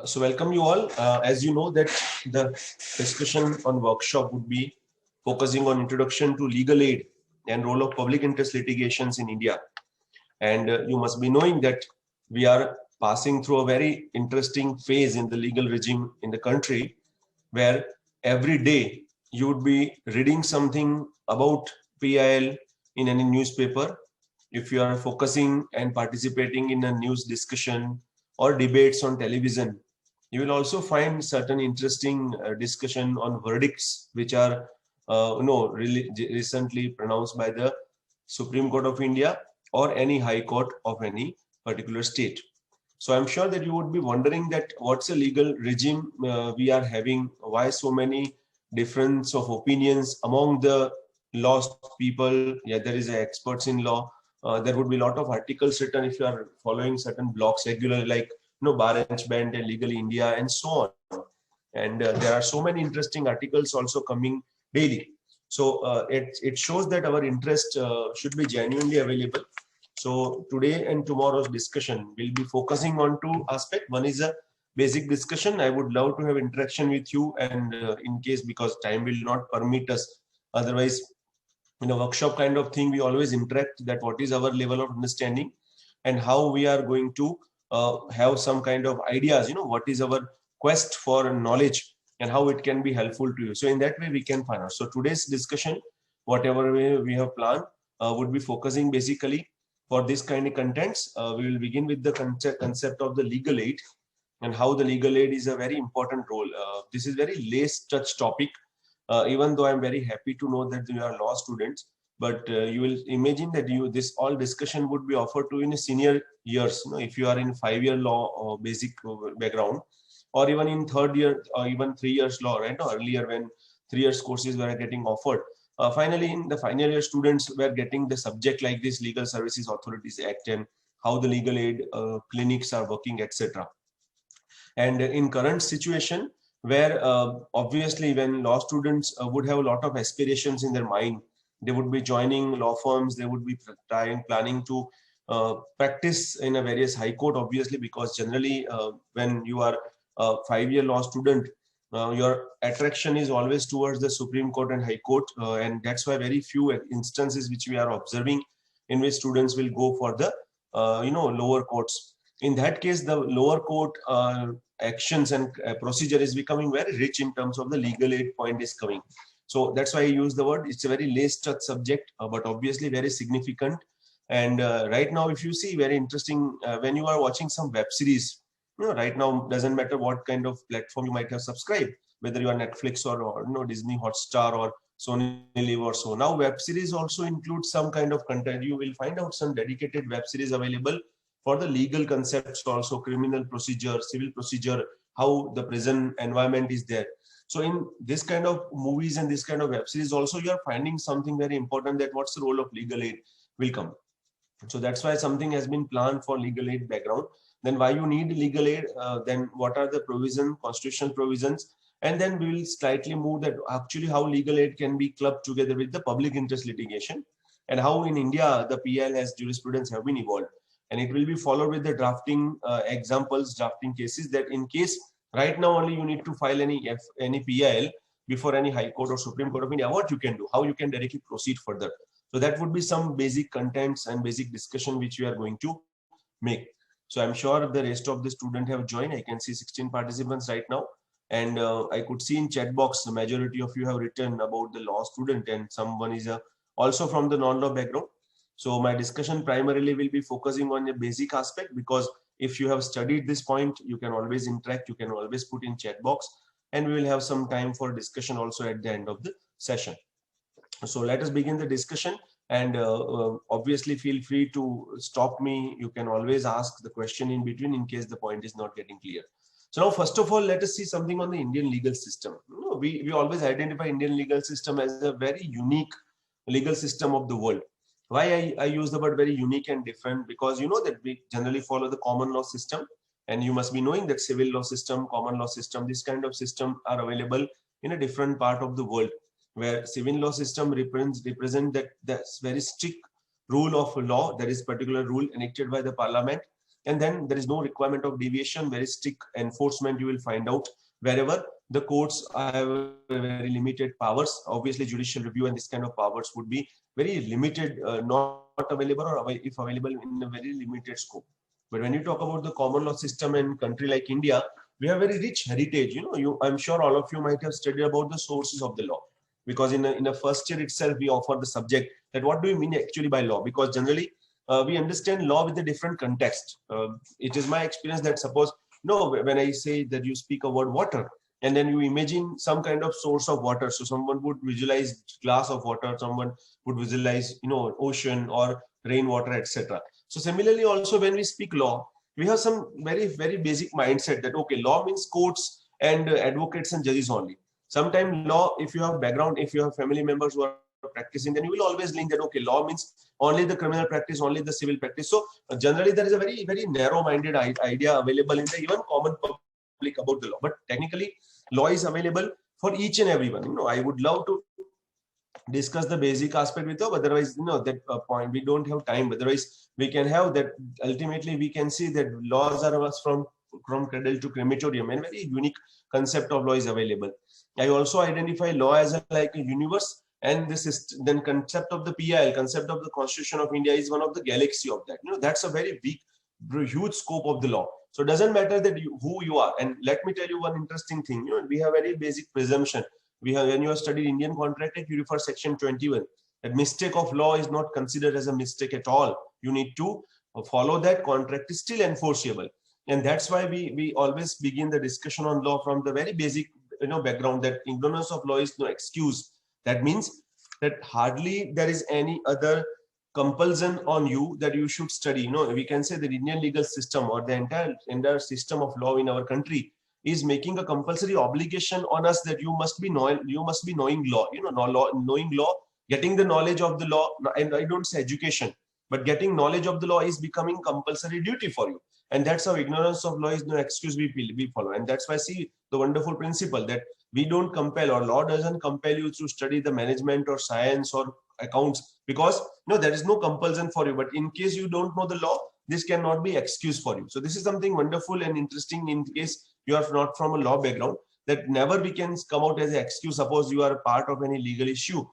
So welcome you all. As you know that the discussion on workshop would be focusing on introduction to legal aid and role of public interest litigations in India. And you must be knowing that we are passing through a very interesting phase in the legal regime in the country, where every day you would be reading something about PIL in any newspaper. If you are focusing and participating in a news discussion or debates on television, you will also find certain interesting discussion on verdicts which are really recently pronounced by the Supreme Court of India or any high court of any particular state. So I'm sure that you would be wondering that what's the legal regime we are having, why so many difference of opinions among the law people. Yeah, there is experts in law. There would be a lot of articles written if you are following certain blogs regularly, like Bar Bench Band and Legal India and so on. And there are so many interesting articles also coming daily. So it shows that our interest should be genuinely available. So today and tomorrow's discussion will be focusing on two aspects. One is a basic discussion. I would love to have interaction with you, and in case, because time will not permit us, otherwise in a workshop kind of thing, we always interact that what is our level of understanding and how we are going to have some kind of ideas, what is our quest for knowledge and how it can be helpful to you. So in that way, we can find out. So today's discussion, whatever way we have planned, would be focusing basically for this kind of contents. We will begin with the concept of the legal aid and how the legal aid is a very important role. This is very less touch topic, even though I'm very happy to know that you are law students, but you will imagine that this all discussion would be offered to in senior years. If you are in 5-year law or basic background, or even in 3rd year or even 3 years law, right? Earlier when 3 years courses were getting offered, finally in the final year students were getting the subject like this Legal Services Authorities Act and how the legal aid clinics are working, etc. And in current situation, where obviously when law students would have a lot of aspirations in their mind, they would be joining law firms, they would be planning to practice in a various high court, obviously, because generally when you are a 5-year law student, your attraction is always towards the Supreme Court and High Court, and that's why very few instances which we are observing in which students will go for the lower courts. In that case, the lower court actions and procedure is becoming very rich in terms of the legal aid point is coming. So that's why I use the word. It's a very less touch subject, but obviously very significant. And right now, if you see, very interesting when you are watching some web series. Right now, doesn't matter what kind of platform you might have subscribed, whether you are Netflix or Disney Hotstar or Sony Live or so. Now, web series also include some kind of content. You will find out some dedicated web series available for the legal concepts, also criminal procedure, civil procedure, how the prison environment is there. So in this kind of movies and this kind of web series also, you are finding something very important, that what's the role of legal aid will come. So that's why something has been planned for legal aid background. Then why you need legal aid, then what are the provisions, constitutional provisions, and then we will slightly move that actually how legal aid can be clubbed together with the public interest litigation, and how in India the PIL as jurisprudence have been evolved. And it will be followed with the drafting examples, drafting cases, that in case right now only you need to file any PIL before any High Court or Supreme Court of India, what you can do, how you can directly proceed further. So that would be some basic contents and basic discussion which we are going to make. So I'm sure the rest of the students have joined. I can see 16 participants right now. And I could see in chat box, the majority of you have written about the law student, and someone is also from the non-law background. So my discussion primarily will be focusing on a basic aspect, because if you have studied this point, you can always interact, you can always put in chat box, and we will have some time for discussion also at the end of the session. So let us begin the discussion, and obviously feel free to stop me. You can always ask the question in between in case the point is not getting clear. So now, first of all, let us see something on the Indian legal system. We always identify Indian legal system as a very unique legal system of the world. Why I use the word very unique and different? Because you know that we generally follow the common law system, and you must be knowing that civil law system, common law system, this kind of system are available in a different part of the world, where civil law system represent that very strict rule of law, that is particular rule enacted by the parliament, and then there is no requirement of deviation, very strict enforcement you will find out wherever the courts have very limited powers. Obviously, judicial review and this kind of powers would be very limited, not available, or if available in a very limited scope. But when you talk about the common law system in country like India, we have very rich heritage. I'm sure all of you might have studied about the sources of the law, because in a first year itself we offer the subject that what do we mean actually by law, because generally we understand law with a different context. It is my experience that suppose when I say that you speak about water, and then you imagine some kind of source of water, so someone would visualize glass of water, someone would visualize ocean or rainwater, etc. So similarly also when we speak law, we have some very very basic mindset that okay, law means courts and advocates and judges only. Sometimes law, if you have background, if you have family members who are practicing, then you will always link that okay, law means only the criminal practice, only the civil practice. So generally there is a very very narrow minded idea available in the even common public about the law, but technically law is available for each and everyone. I would love to discuss the basic aspect with you, otherwise that point we don't have time. Otherwise we can have that. Ultimately we can see that laws are from cradle to crematorium, and very unique concept of law is available. I also identify law as like a universe, and this is then concept of the PIL, concept of the Constitution of India, is one of the galaxy of that. That's a very big huge scope of the law. So it doesn't matter that who you are. And let me tell you one interesting thing. We have very basic presumption. We have, when you have studied Indian Contract Act, you refer section 21. That mistake of law is not considered as a mistake at all. You need to follow that. Contract is still enforceable. And that's why we always begin the discussion on law from the very basic background, that ignorance of law is no excuse. That means that hardly there is any other compulsion on you that you should study. We can say the Indian legal system or the entire system of law in our country is making a compulsory obligation on us that you must be knowing law. Knowing law, getting the knowledge of the law, and I don't say education, but getting knowledge of the law is becoming compulsory duty for you. And that's how ignorance of law is no excuse we follow. And that's why I see the wonderful principle that we don't compel, or law doesn't compel you to study the management or science or accounts, because there is no compulsion for you. But in case you don't know the law, this cannot be excuse for you. So this is something wonderful and interesting in case you are not from a law background, that never we can come out as an excuse. Suppose you are part of any legal issue,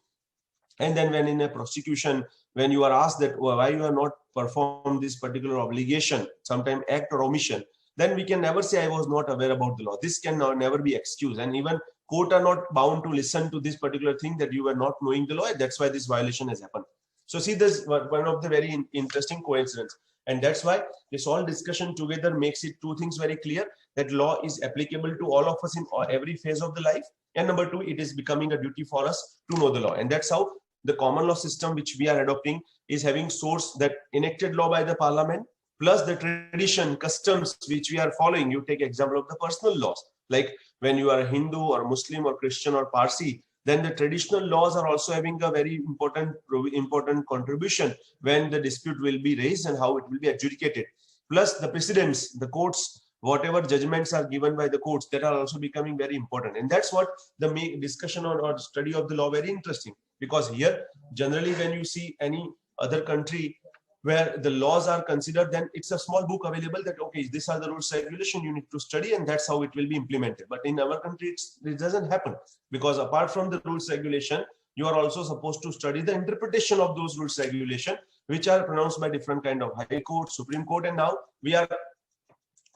and then when in a prosecution, when you are asked that why you are not perform this particular obligation, sometime act or omission, then we can never say I was not aware about the law. This can never be excuse. And even court are not bound to listen to this particular thing that you were not knowing the law. That's why this violation has happened. So see, this one of the very interesting coincidence. And that's why this whole discussion together makes it two things very clear, that law is applicable to all of us in every phase of the life. And number two, it is becoming a duty for us to know the law. And that's how the common law system which we are adopting is having source that enacted law by the parliament, plus the tradition, customs which we are following. You take example of the personal laws, like when you are a Hindu or Muslim or Christian or Parsi, then the traditional laws are also having a very important contribution when the dispute will be raised and how it will be adjudicated. Plus the precedents, the courts, whatever judgments are given by the courts, that are also becoming very important. And that's what the discussion or study of the law very interesting, because here generally when you see any other country where the laws are considered, then it's a small book available that okay, these are the rules regulation you need to study, and that's how it will be implemented. But in our country it doesn't happen, because apart from the rules regulation, you are also supposed to study the interpretation of those rules regulation, which are pronounced by different kind of high court, Supreme Court, and now we are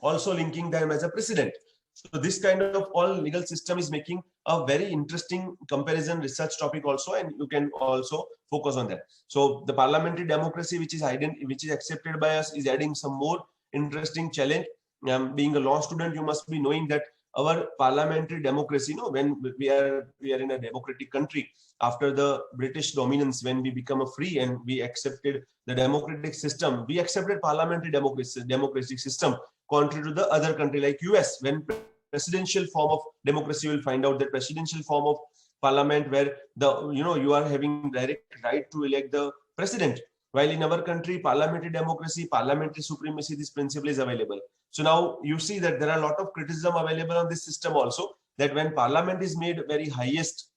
also linking them as a precedent. So this kind of all legal system is making a very interesting comparison research topic also, and you can also focus on that. So the parliamentary democracy, which is accepted by us, is adding some more interesting challenge. Being a law student, you must be knowing that our parliamentary democracy, when we are in a democratic country, after the British dominance, when we become a free and we accepted the democratic system, we accepted parliamentary democratic system, contrary to the other country like US, when presidential form of democracy, will find out that presidential form of parliament where you are having direct right to elect the president, while in our country parliamentary democracy, parliamentary supremacy, this principle is available. So now you see that there are a lot of criticism available on this system also, that when parliament is made very highest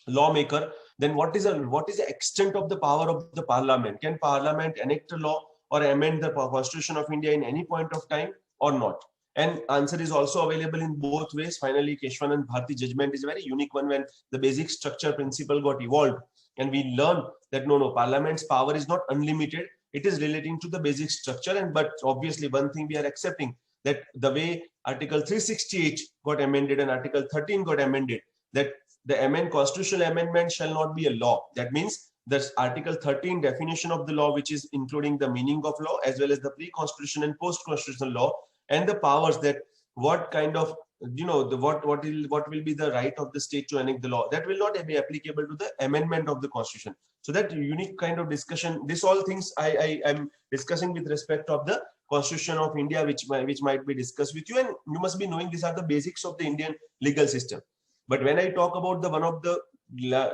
lawmaker, then what is the extent of the power of the parliament? Can parliament enact a law, or amend the Constitution of India in any point of time or not? And answer is also available in both ways. Finally, Keshwanand Bharti judgment is a very unique one when the basic structure principle got evolved and we learn that no, Parliament's power is not unlimited. It is relating to the basic structure. And but obviously one thing we are accepting, that the way Article 368 got amended and Article 13 got amended, that the constitutional amendment shall not be a law. That means that Article 13 definition of the law, which is including the meaning of law as well as the pre-constitutional and post-constitutional law, and the powers, that what kind of, what will be the right of the state to enact the law, that will not be applicable to the amendment of the Constitution. So that unique kind of discussion, this all things I am discussing with respect of the Constitution of India, which might be discussed with you, and you must be knowing these are the basics of the Indian legal system. But when I talk about the one of the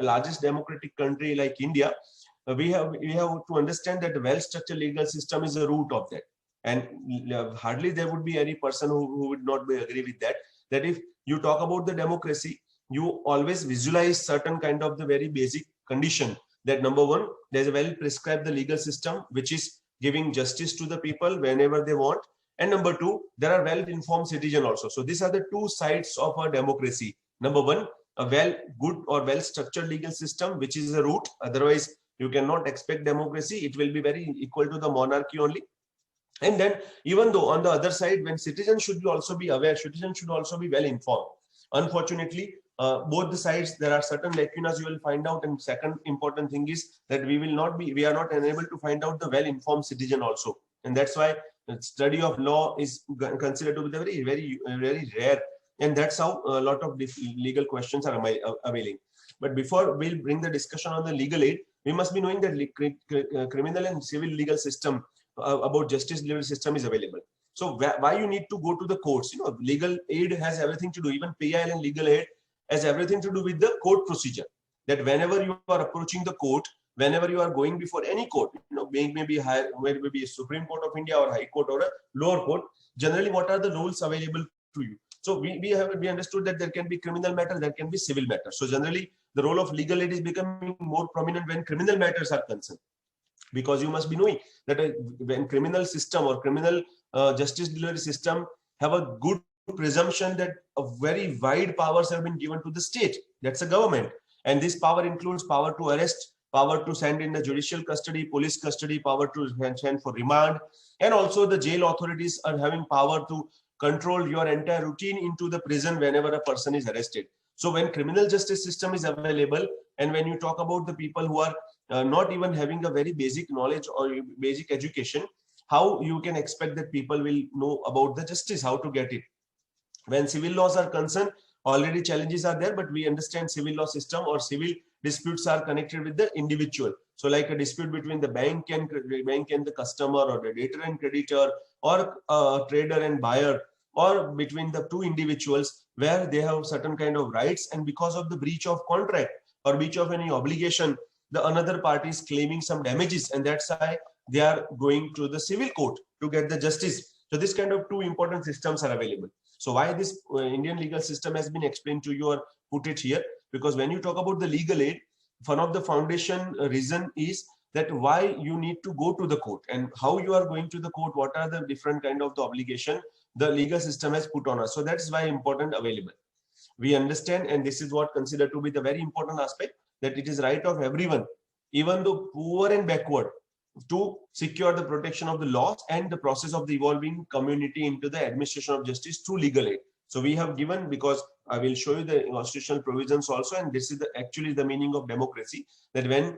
largest democratic country like India, we have to understand that the well-structured legal system is the root of that. And hardly there would be any person who would not agree with that, that if you talk about the democracy, you always visualize certain kind of the very basic condition, that number one, there's a well prescribed the legal system which is giving justice to the people whenever they want, and number two, there are well-informed citizens also. So these are the two sides of a democracy. Number one, a good or well-structured legal system, which is the root. Otherwise you cannot expect democracy. It will be very equal to the monarchy only. And then, even though on the other side, when citizens should also be aware, citizens should also be well informed. Unfortunately, both the sides, there are certain lacunas you will find out. And second important thing is that we are not unable to find out the well-informed citizen also. And that's why the study of law is considered to be very, very, very rare. And that's how a lot of legal questions are availing. But before we'll bring the discussion on the legal aid, we must be knowing that criminal and civil legal system about justice delivery system is available. So why you need to go to the courts? Legal aid has everything to do, even PIL and legal aid has everything to do with the court procedure. That whenever you are approaching the court, whenever you are going before any court, maybe a Supreme Court of India or High Court or a lower court, generally what are the rules available to you? So we understood that there can be criminal matter, there can be civil matter. So generally the role of legal aid is becoming more prominent when criminal matters are concerned. Because you must be knowing that when criminal system or criminal justice delivery system have a good presumption that a very wide powers have been given to the state, that's a government. And this power includes power to arrest, power to send in the judicial custody, police custody, power to send for remand. And also the jail authorities are having power to control your entire routine into the prison whenever a person is arrested. So when criminal justice system is available, and when you talk about the people who are not even having a very basic knowledge or basic education, how you can expect that people will know about the justice, how to get it? When civil laws are concerned, already challenges are there, but we understand civil law system or civil disputes are connected with the individual. So like a dispute between the bank and the customer, or the debtor and creditor, or a trader and buyer, or between the two individuals where they have certain kind of rights, and because of the breach of contract or breach of any obligation, the another party is claiming some damages, and that's why they are going to the civil court to get the justice. So this kind of two important systems are available. So why this Indian legal system has been explained to you or put it here, because when you talk about the legal aid, one of the foundation reason is that why you need to go to the court, and how you are going to the court, what are the different kind of the obligation the legal system has put on us. So that's why important available. We understand, and this is what considered to be the very important aspect, that it is right of everyone, even though poor and backward, to secure the protection of the laws and the process of the evolving community into the administration of justice through legal aid. So we have given, because I will show you the constitutional provisions also, and this is actually the meaning of democracy, that when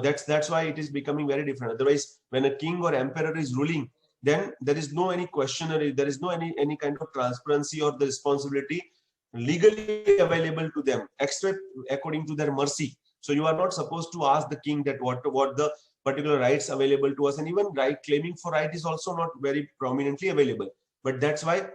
that's why it is becoming very different. Otherwise, when a king or emperor is ruling, then there is no any questionary, there is no any kind of transparency or the responsibility legally available to them, except according to their mercy. So you are not supposed to ask the king that what the particular rights available to us, and even claiming for right is also not very prominently available. But that's why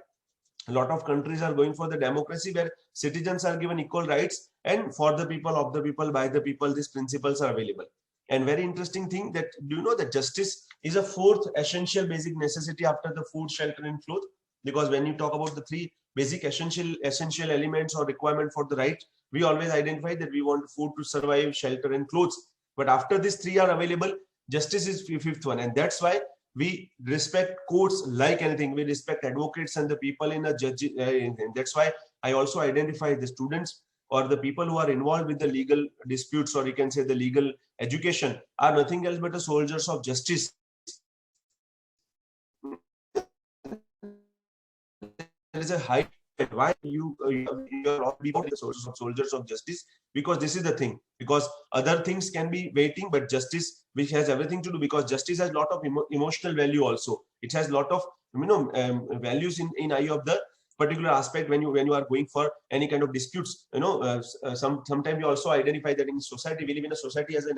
a lot of countries are going for the democracy, where citizens are given equal rights, and for the people, of the people, by the people, these principles are available. And very interesting thing, that do you know that justice is a fourth essential basic necessity after the food, shelter, and clothes? Because when you talk about the three basic essential elements or requirement for the right, we always identify that we want food to survive, shelter, and clothes. But after these three are available, justice is fifth one. And that's why we respect courts like anything. We respect advocates and the people in a judge. That's why I also identify the students or the people who are involved with the legal disputes, or you can say the legal education, are nothing else but the soldiers of justice. There is a high why you are all the soldiers of justice, because this is the thing, because other things can be waiting, but justice, which has everything to do, because justice has a lot of emotional value also. It has a lot of values in eye of the particular aspect when you are going for any kind of disputes. Sometimes we also identify that in society we live in a society as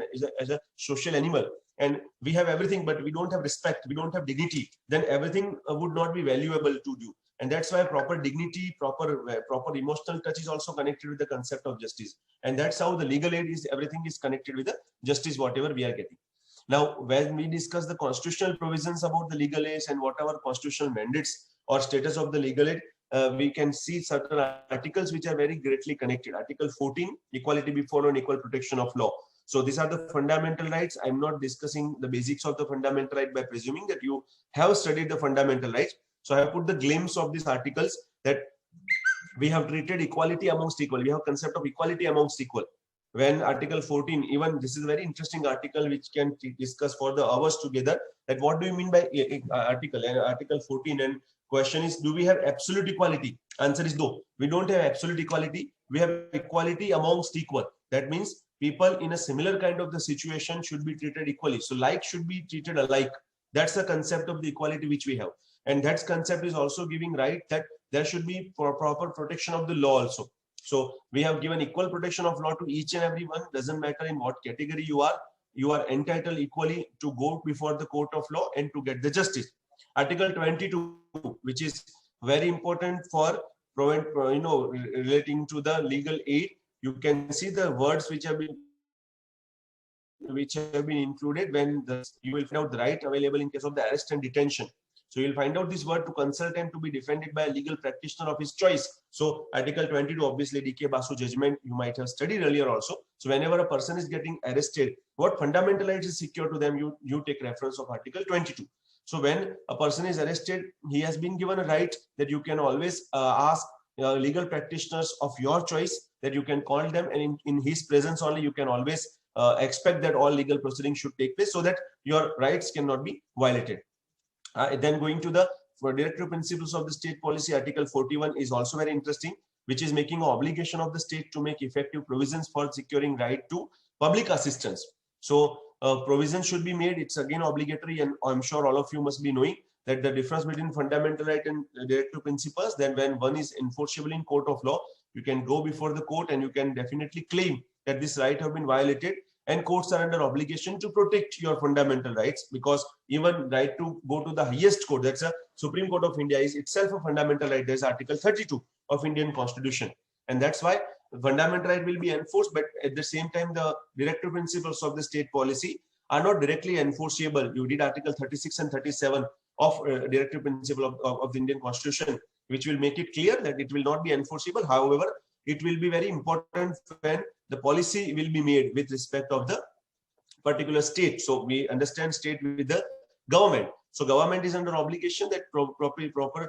a social animal, and we have everything, but we don't have respect, we don't have dignity, then everything would not be valuable to you. And that's why proper dignity, proper emotional touch is also connected with the concept of justice. And that's how the legal aid is, everything is connected with the justice, whatever we are getting. Now, when we discuss the constitutional provisions about the legal aid and whatever constitutional mandates or status of the legal aid, we can see certain articles which are very greatly connected. Article 14, equality before law and equal protection of law. So these are the fundamental rights. I'm not discussing the basics of the fundamental right by presuming that you have studied the fundamental rights. So I have put the glimpse of these articles that we have treated equality amongst equal. We have concept of equality amongst equal. When Article 14, even this is a very interesting article which can discuss for the hours together, that what do you mean by Article 14, and question is, do we have absolute equality? Answer is no. We don't have absolute equality. We have equality amongst equal. That means people in a similar kind of the situation should be treated equally. So like should be treated alike. That's the concept of the equality which we have. And that concept is also giving right that there should be proper protection of the law also. So we have given equal protection of law to each and everyone. Doesn't matter in what category you are entailed equally to go before the court of law and to get the justice. Article 22, which is very important for relating to the legal aid. You can see the words which have been included when you will find out the right available in case of the arrest and detention. So you'll find out this word to consult and to be defended by a legal practitioner of his choice. So Article 22, obviously DK Basu judgment, you might have studied earlier also. So whenever a person is getting arrested, what fundamental rights is secure to them, you take reference of Article 22. So when a person is arrested, he has been given a right that you can always ask legal practitioners of your choice, that you can call them, and in his presence only you can always expect that all legal proceedings should take place so that your rights cannot be violated. Then going to the directive principles of the state policy, Article 41 is also very interesting, which is making an obligation of the state to make effective provisions for securing right to public assistance. So provisions should be made. It's again obligatory, and I'm sure all of you must be knowing that the difference between fundamental right and directive principles, then when one is enforceable in court of law, you can go before the court and you can definitely claim that this right have been violated, and courts are under obligation to protect your fundamental rights, because even right to go to the highest court, that's a Supreme Court of India, is itself a fundamental right. There's Article 32 of Indian Constitution, and that's why fundamental right will be enforced, but at the same time the directive principles of the state policy are not directly enforceable. You read Article 36 and 37 of directive principle of the Indian Constitution, which will make it clear that it will not be enforceable. However, it will be very important when the policy will be made with respect of the particular state. So we understand state with the government. So government is under obligation that proper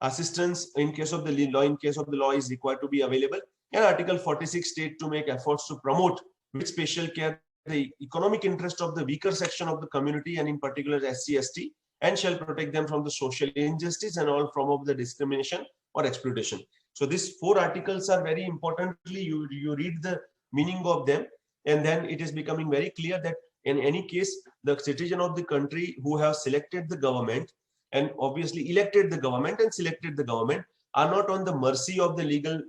assistance in case of the law is required to be available. And Article 46 state to make efforts to promote with special care the economic interest of the weaker section of the community, and in particular SC/ST, and shall protect them from the social injustice and all form of the discrimination or exploitation. So these 4 articles are very importantly, you read the meaning of them, and then it is becoming very clear that in any case, the citizen of the country who have selected the government and obviously elected the government and selected the government are not on the mercy of the legal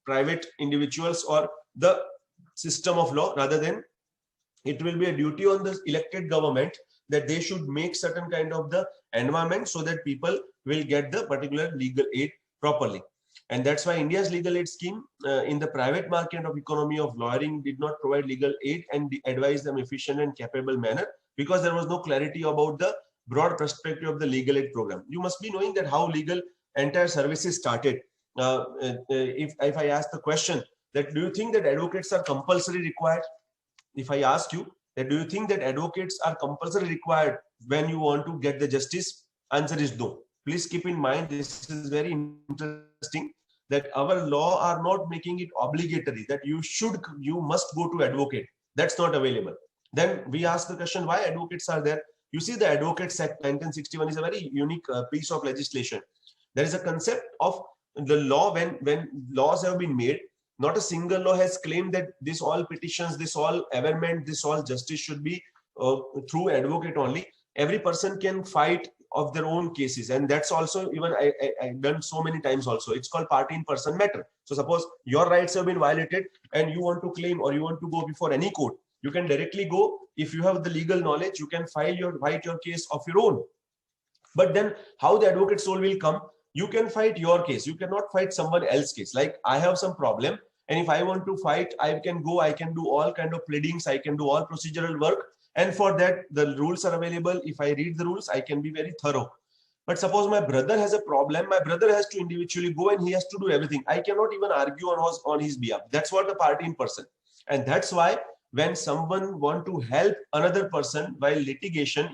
private individuals or the system of law. Rather than it will be a duty on the elected government that they should make certain kind of the environment so that people will get the particular legal aid properly. And that's why India's legal aid scheme in the private market of economy of lawyering did not provide legal aid and advise them efficient and capable manner, because there was no clarity about the broad perspective of the legal aid program. You must be knowing that how legal entire services started. If I ask the question that do you think that advocates are compulsory required? If I ask you, that do you think that advocates are compulsory required when you want to get the justice? Answer is no. Please keep in mind, this is very interesting, that our law are not making it obligatory that you must go to advocate. That's not available. Then we ask the question, why advocates are there? You see, the Advocates Act 1961 is a very unique piece of legislation. There is a concept of the law. When laws have been made, not a single law has claimed that this all petitions, this all amendment, this all justice should be through advocate only. Every person can fight of their own cases, and that's also even I done so many times also. It's called party in person matter. So suppose your rights have been violated and you want to claim or you want to go before any court, you can directly go. If you have the legal knowledge, you can fight your case of your own. But then how the advocate's role will come? You can fight your case. You cannot fight someone else's case. Like I have some problem, and if I want to fight, I can go, I can do all kind of pleadings, I can do all procedural work. And for that, the rules are available. If I read the rules, I can be very thorough. But suppose my brother has a problem, my brother has to individually go and he has to do everything. I cannot even argue on his behalf. That's what the party in person. And that's why when someone want to help another person while in litigation,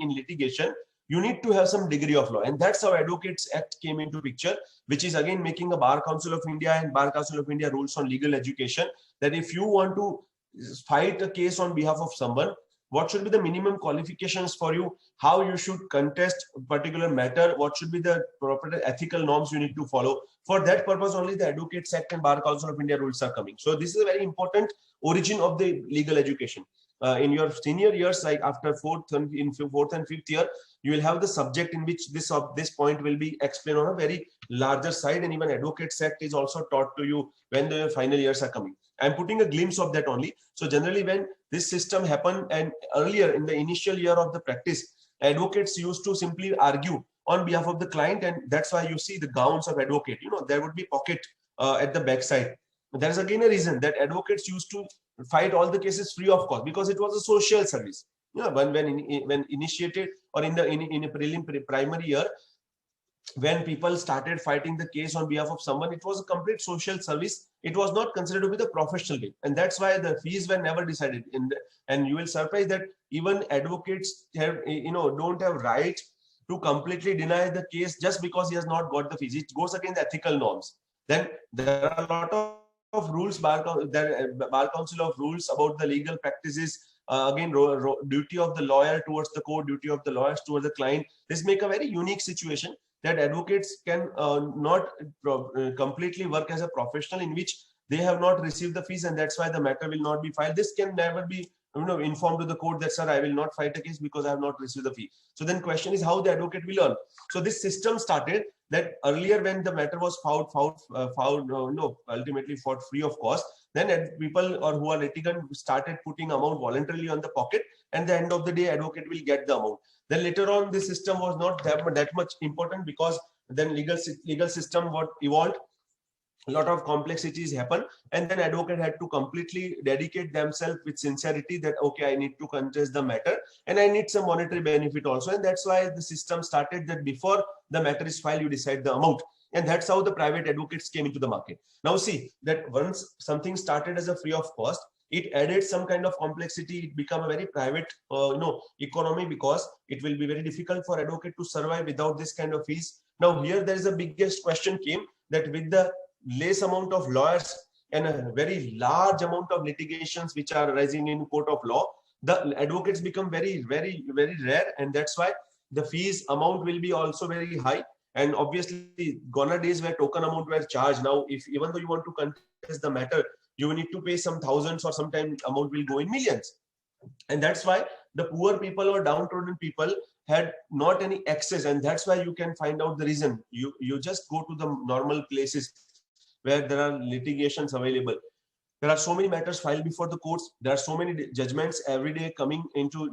you need to have some degree of law. And that's how Advocates Act came into picture, which is again making a Bar Council of India and Bar Council of India rules on legal education, that if you want to fight a case on behalf of someone, what should be the minimum qualifications for you, how you should contest a particular matter, what should be the proper ethical norms you need to follow. For that purpose only the Advocates Act and Bar Council of India rules are coming. So this is a very important origin of the legal education. In your senior years, like after fourth and fifth year, you will have the subject in which this point will be explained on a very larger side, and even Advocates Act is also taught to you when the final years are coming. I'm putting a glimpse of that only. So generally when this system happened, and earlier in the initial year of the practice, advocates used to simply argue on behalf of the client, and that's why you see the gowns of advocate, there would be pocket at the backside. There is again a reason that advocates used to fight all the cases free of cost, because it was a social service. When initiated or in a primary year, when people started fighting the case on behalf of someone, it was a complete social service. It was not considered to be the professional way, and that's why the fees were never decided. And you will surprise that even advocates have, don't have right to completely deny the case just because he has not got the fees. It goes against the ethical norms. Then there are a lot of rules, Bar Council of rules about the legal practices. Again, duty of the lawyer towards the court, duty of the lawyers towards the client. This make a very unique situation that advocates can not completely work as a professional in which they have not received the fees, and that's why the matter will not be filed. This can never be informed to the court that, sir, I will not fight a case because I have not received the fee. So then question is how the advocate will earn. So this system started that earlier when the matter was ultimately fought free of cost, then people or who are litigant started putting amount voluntarily on the pocket, and at the end of the day advocate will get the amount. Then later on this system was not that much important, because then legal system got evolved, a lot of complexities happen, and then advocate had to completely dedicate themselves with sincerity that okay, I need to contest the matter and I need some monetary benefit also. And that's why the system started that before the matter is filed you decide the amount, and that's how the private advocates came into the market. Now see that once something started as a free of cost, it added some kind of complexity. It became a very private economy, because it will be very difficult for advocate to survive without this kind of fees. Now here there is a biggest question came, that with the less amount of lawyers and a very large amount of litigations which are arising in court of law, the advocates become very rare, and that's why the fees amount will be also very high. And obviously gone are days where token amount were charged. Now if even though you want to contest the matter, you need to pay some thousands, or sometimes amount will go in millions. And that's why the poor people or downtrodden people had not any access, and that's why you can find out the reason. You just go to the normal places where there are litigations available. There are so many matters filed before the courts. There are so many judgments every day coming into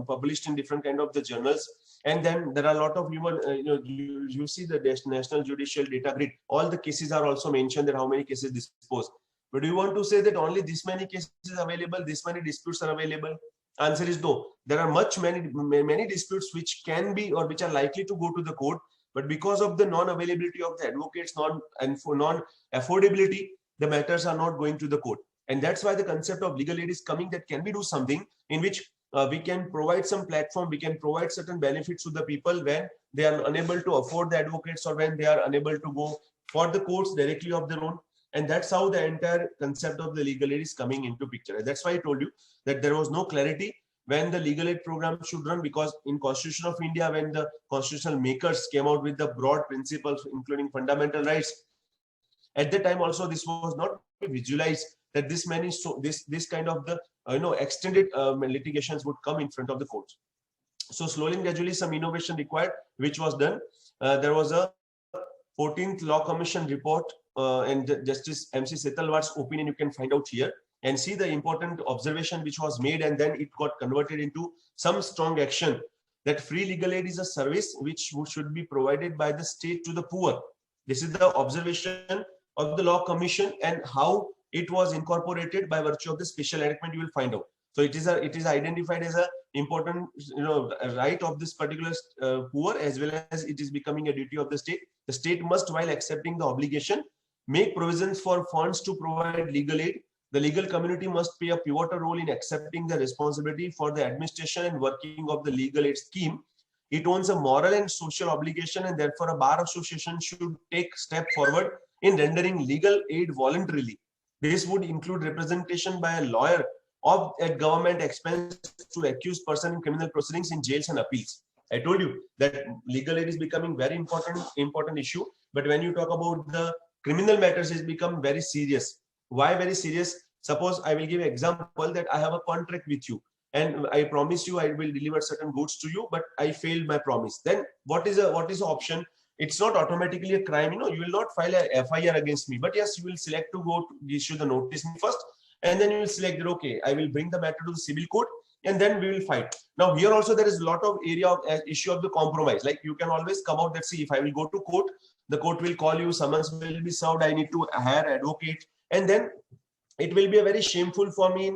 published in different kind of the journals. And then there are a lot of human you see the National Judicial Data Grid, all the cases are also mentioned, that how many cases disposed. But do you want to say that only this many cases available, this many disputes are available? Answer is no. There are many disputes which can be or which are likely to go to the court, but because of the non-availability of the advocates, non-affordability, the matters are not going to the court. And that's why the concept of legal aid is coming, that can we do something in which we can provide some platform, we can provide certain benefits to the people when they are unable to afford the advocates, or when they are unable to go for the courts directly of their own. And that's how the entire concept of the legal aid is coming into picture. And that's why I told you that there was no clarity when the legal aid program should run, because in Constitution of India, when the constitutional makers came out with the broad principles, including fundamental rights, at that time also this was not visualized that this many, so this kind of the extended litigations would come in front of the courts. So slowly and gradually some innovation required, which was done. There was a 14th Law Commission report, and Justice MC Setalvar's opinion you can find out here, and see the important observation which was made, and then it got converted into some strong action, that free legal aid is a service which should be provided by the state to the poor. This is the observation of the Law Commission, and how it was incorporated by virtue of the special enactment you will find out. So it is identified as a important right of this particular poor, as well as it is becoming a duty of the state. The state must, while accepting the obligation, make provisions for funds to provide legal aid. The legal community must play a pivotal role in accepting the responsibility for the administration and working of the legal aid scheme. It owns a moral and social obligation, and therefore a bar association should take step forward in rendering legal aid voluntarily. This would include representation by a lawyer of at government expense to accused person in criminal proceedings in jails and appeals. I told you that legal aid is becoming very important issue, but when you talk about the criminal matters, it's become very serious. Why very serious? Suppose I will give an example that I have a contract with you, and I promise you I will deliver certain goods to you, but I failed my promise. Then what is the option? It's not automatically a crime. You will not file a FIR against me, but yes, you will select to go to issue the notice first, and then you will select that, okay, I will bring the matter to the civil court, and then we will fight. Now here also there is a lot of area of issue of the compromise. Like you can always come out that, see, if I will go to court, the court will call you, summons will be served, I need to hire advocate, and then it will be a very shameful for me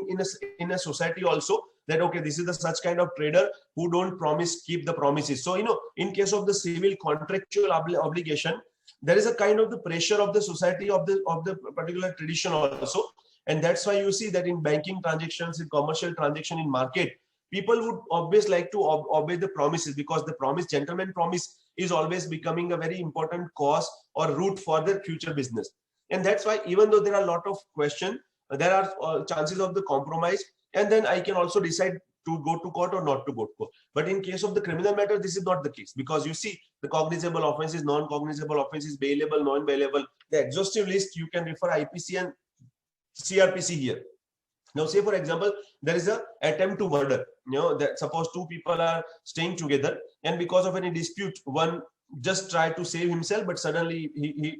in a society also, that okay, this is the such kind of trader who don't promise, keep the promises. So in case of the civil contractual obligation, there is a kind of the pressure of the society of the particular tradition also. And that's why you see that in banking transactions, in commercial transaction, in market, people would always like to obey the promises, because the promise, gentleman promise, is always becoming a very important cause or route for their future business. And that's why, even though there are a lot of questions, there are chances of the compromise, and then I can also decide to go to court or not to go to court. But in case of the criminal matter, this is not the case, because you see the cognizable offenses, non-cognizable offenses, bailable, non-bailable, the exhaustive list, you can refer IPC and CRPC here. Now, say for example, there is a attempt to murder. That suppose two people are staying together, and because of any dispute, one just tried to save himself, but suddenly he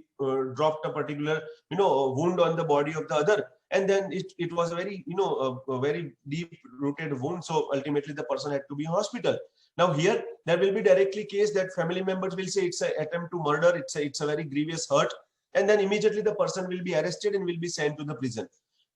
dropped a particular wound on the body of the other, and then it was a very a very deep rooted wound. So ultimately the person had to be in hospital. Now here there will be directly case that family members will say it's an attempt to murder, it's a very grievous hurt, and then immediately the person will be arrested and will be sent to the prison.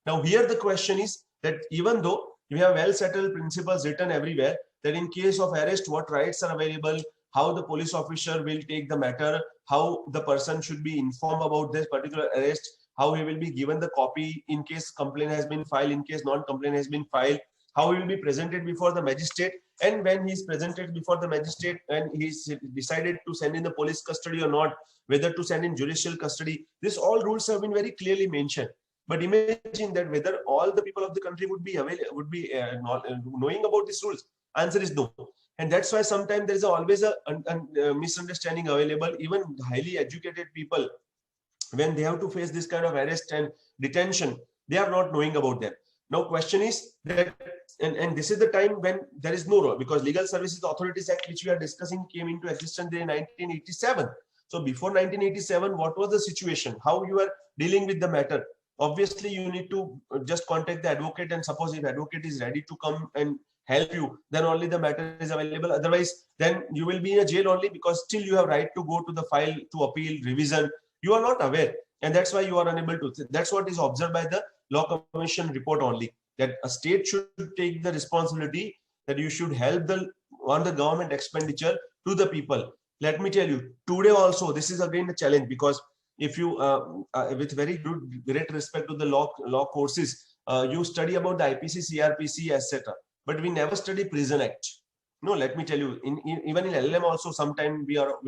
Now here the question is that even though we have well settled principles written everywhere, that in case of arrest, what rights are available, how the police officer will take the matter, how the person should be informed about this particular arrest, how he will be given the copy in case complaint has been filed, in case non-complaint has been filed, how he will be presented before the magistrate, and when he is presented before the magistrate and he is decided to send in the police custody or not, whether to send in judicial custody. This all rules have been very clearly mentioned. But imagine that whether all the people of the country would be knowing about these rules. Answer is no. And that's why sometimes there is always a misunderstanding available. Even highly educated people, when they have to face this kind of arrest and detention, they are not knowing about them. Now question is that, and this is the time when there is no law, because Legal Services Authorities Act, which we are discussing, came into existence in 1987. So before 1987, what was the situation? How you are dealing with the matter? Obviously, you need to just contact the advocate, and suppose if advocate is ready to come and help you, then only the matter is available. Otherwise, then you will be in a jail only, because still you have right to go to the file to appeal, revision. You are not aware, and that's why you are unable to. That's what is observed by the Law Commission report only, that a state should take the responsibility, that you should help on the government expenditure to the people. Let me tell you, today also, this is again a challenge, because if you, with very great respect to the law courses, you study about the IPC, CRPC, etc. But we never study Prison Act. No, let me tell you, even in LLM also, sometime we are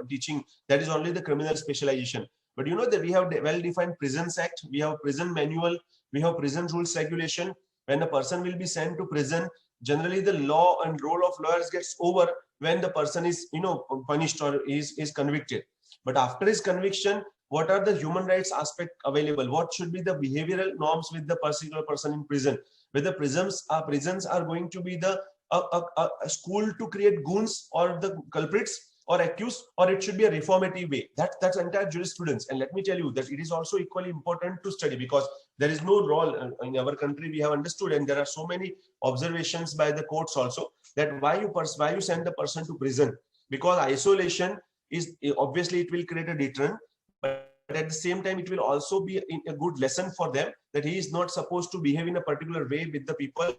teaching that is only the criminal specialization. But you know that we have well-defined Prisons Act, we have prison manual, we have prison rules regulation. When a person will be sent to prison, generally the law and role of lawyers gets over when the person is, you know, punished or is convicted. But after his conviction, what are the human rights aspect available? What should be the behavioral norms with the particular person in prison? Whether prisons are going to be the a school to create goons or the culprits or accused, or it should be a reformative way. That's entire jurisprudence. And let me tell you that it is also equally important to study, because there is no role in our country, we have understood, and there are so many observations by the courts also, that why you send the person to prison, because isolation is obviously it will create a deterrent, but at the same time it will also be a good lesson for them that he is not supposed to behave in a particular way with the people.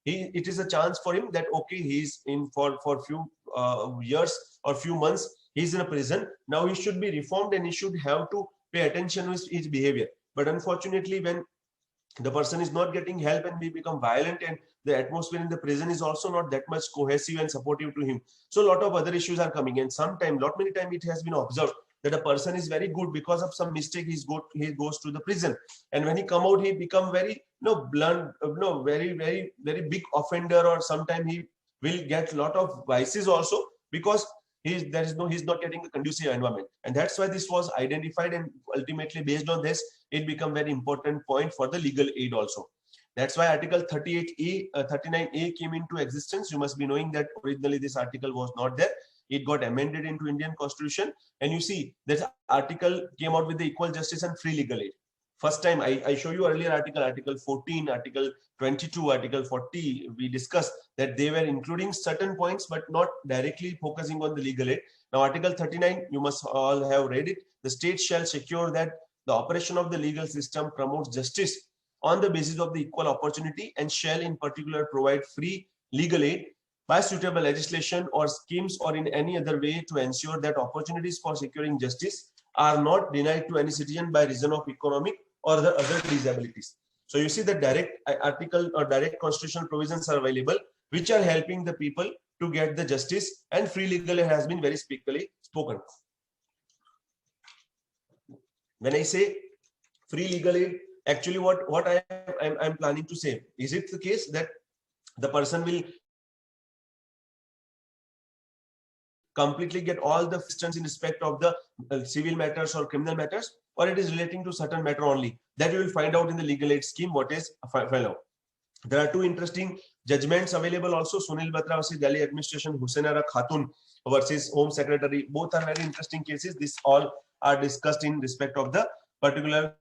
It is a chance for him that okay, he's in for few years or few months, he's in a prison, now he should be reformed and he should have to pay attention with his behavior. But unfortunately, when the person is not getting help and we become violent, and the atmosphere in the prison is also not that much cohesive and supportive to him, so a lot of other issues are coming. And sometimes, lot many times, it has been observed that a person is very good, because of some mistake he goes to the prison, and when he come out he become very blunt, very big offender, or sometimes he will get a lot of vices also, because he's not getting a conducive environment. And that's why this was identified, and ultimately based on this it become very important point for the legal aid also. That's why Article 38A, 39A came into existence. You must be knowing that originally this article was not there. It got amended into Indian Constitution, and you see this article came out with the equal justice and free legal aid. First time, I show you earlier article 14, article 22, article 40, we discussed that they were including certain points but not directly focusing on the legal aid. Now article 39, you must all have read it. The state shall secure that the operation of the legal system promotes justice on the basis of the equal opportunity, and shall in particular provide free legal aid by suitable legislation or schemes, or in any other way to ensure that opportunities for securing justice are not denied to any citizen by reason of economic or the other disabilities. So you see that direct article or direct constitutional provisions are available, which are helping the people to get the justice, and free legal aid has been very speakily spoken. When I say free legal aid, actually what I'm planning to say, is it the case that the person will completely get all the assistance in respect of the civil matters or criminal matters, or it is relating to certain matter only? That you will find out in the legal aid scheme what is fellow. There are two interesting judgments available also. Sunil Batra versus Delhi Administration, Hussain Khatun versus Home Secretary. Both are very interesting cases. This all are discussed in respect of the particular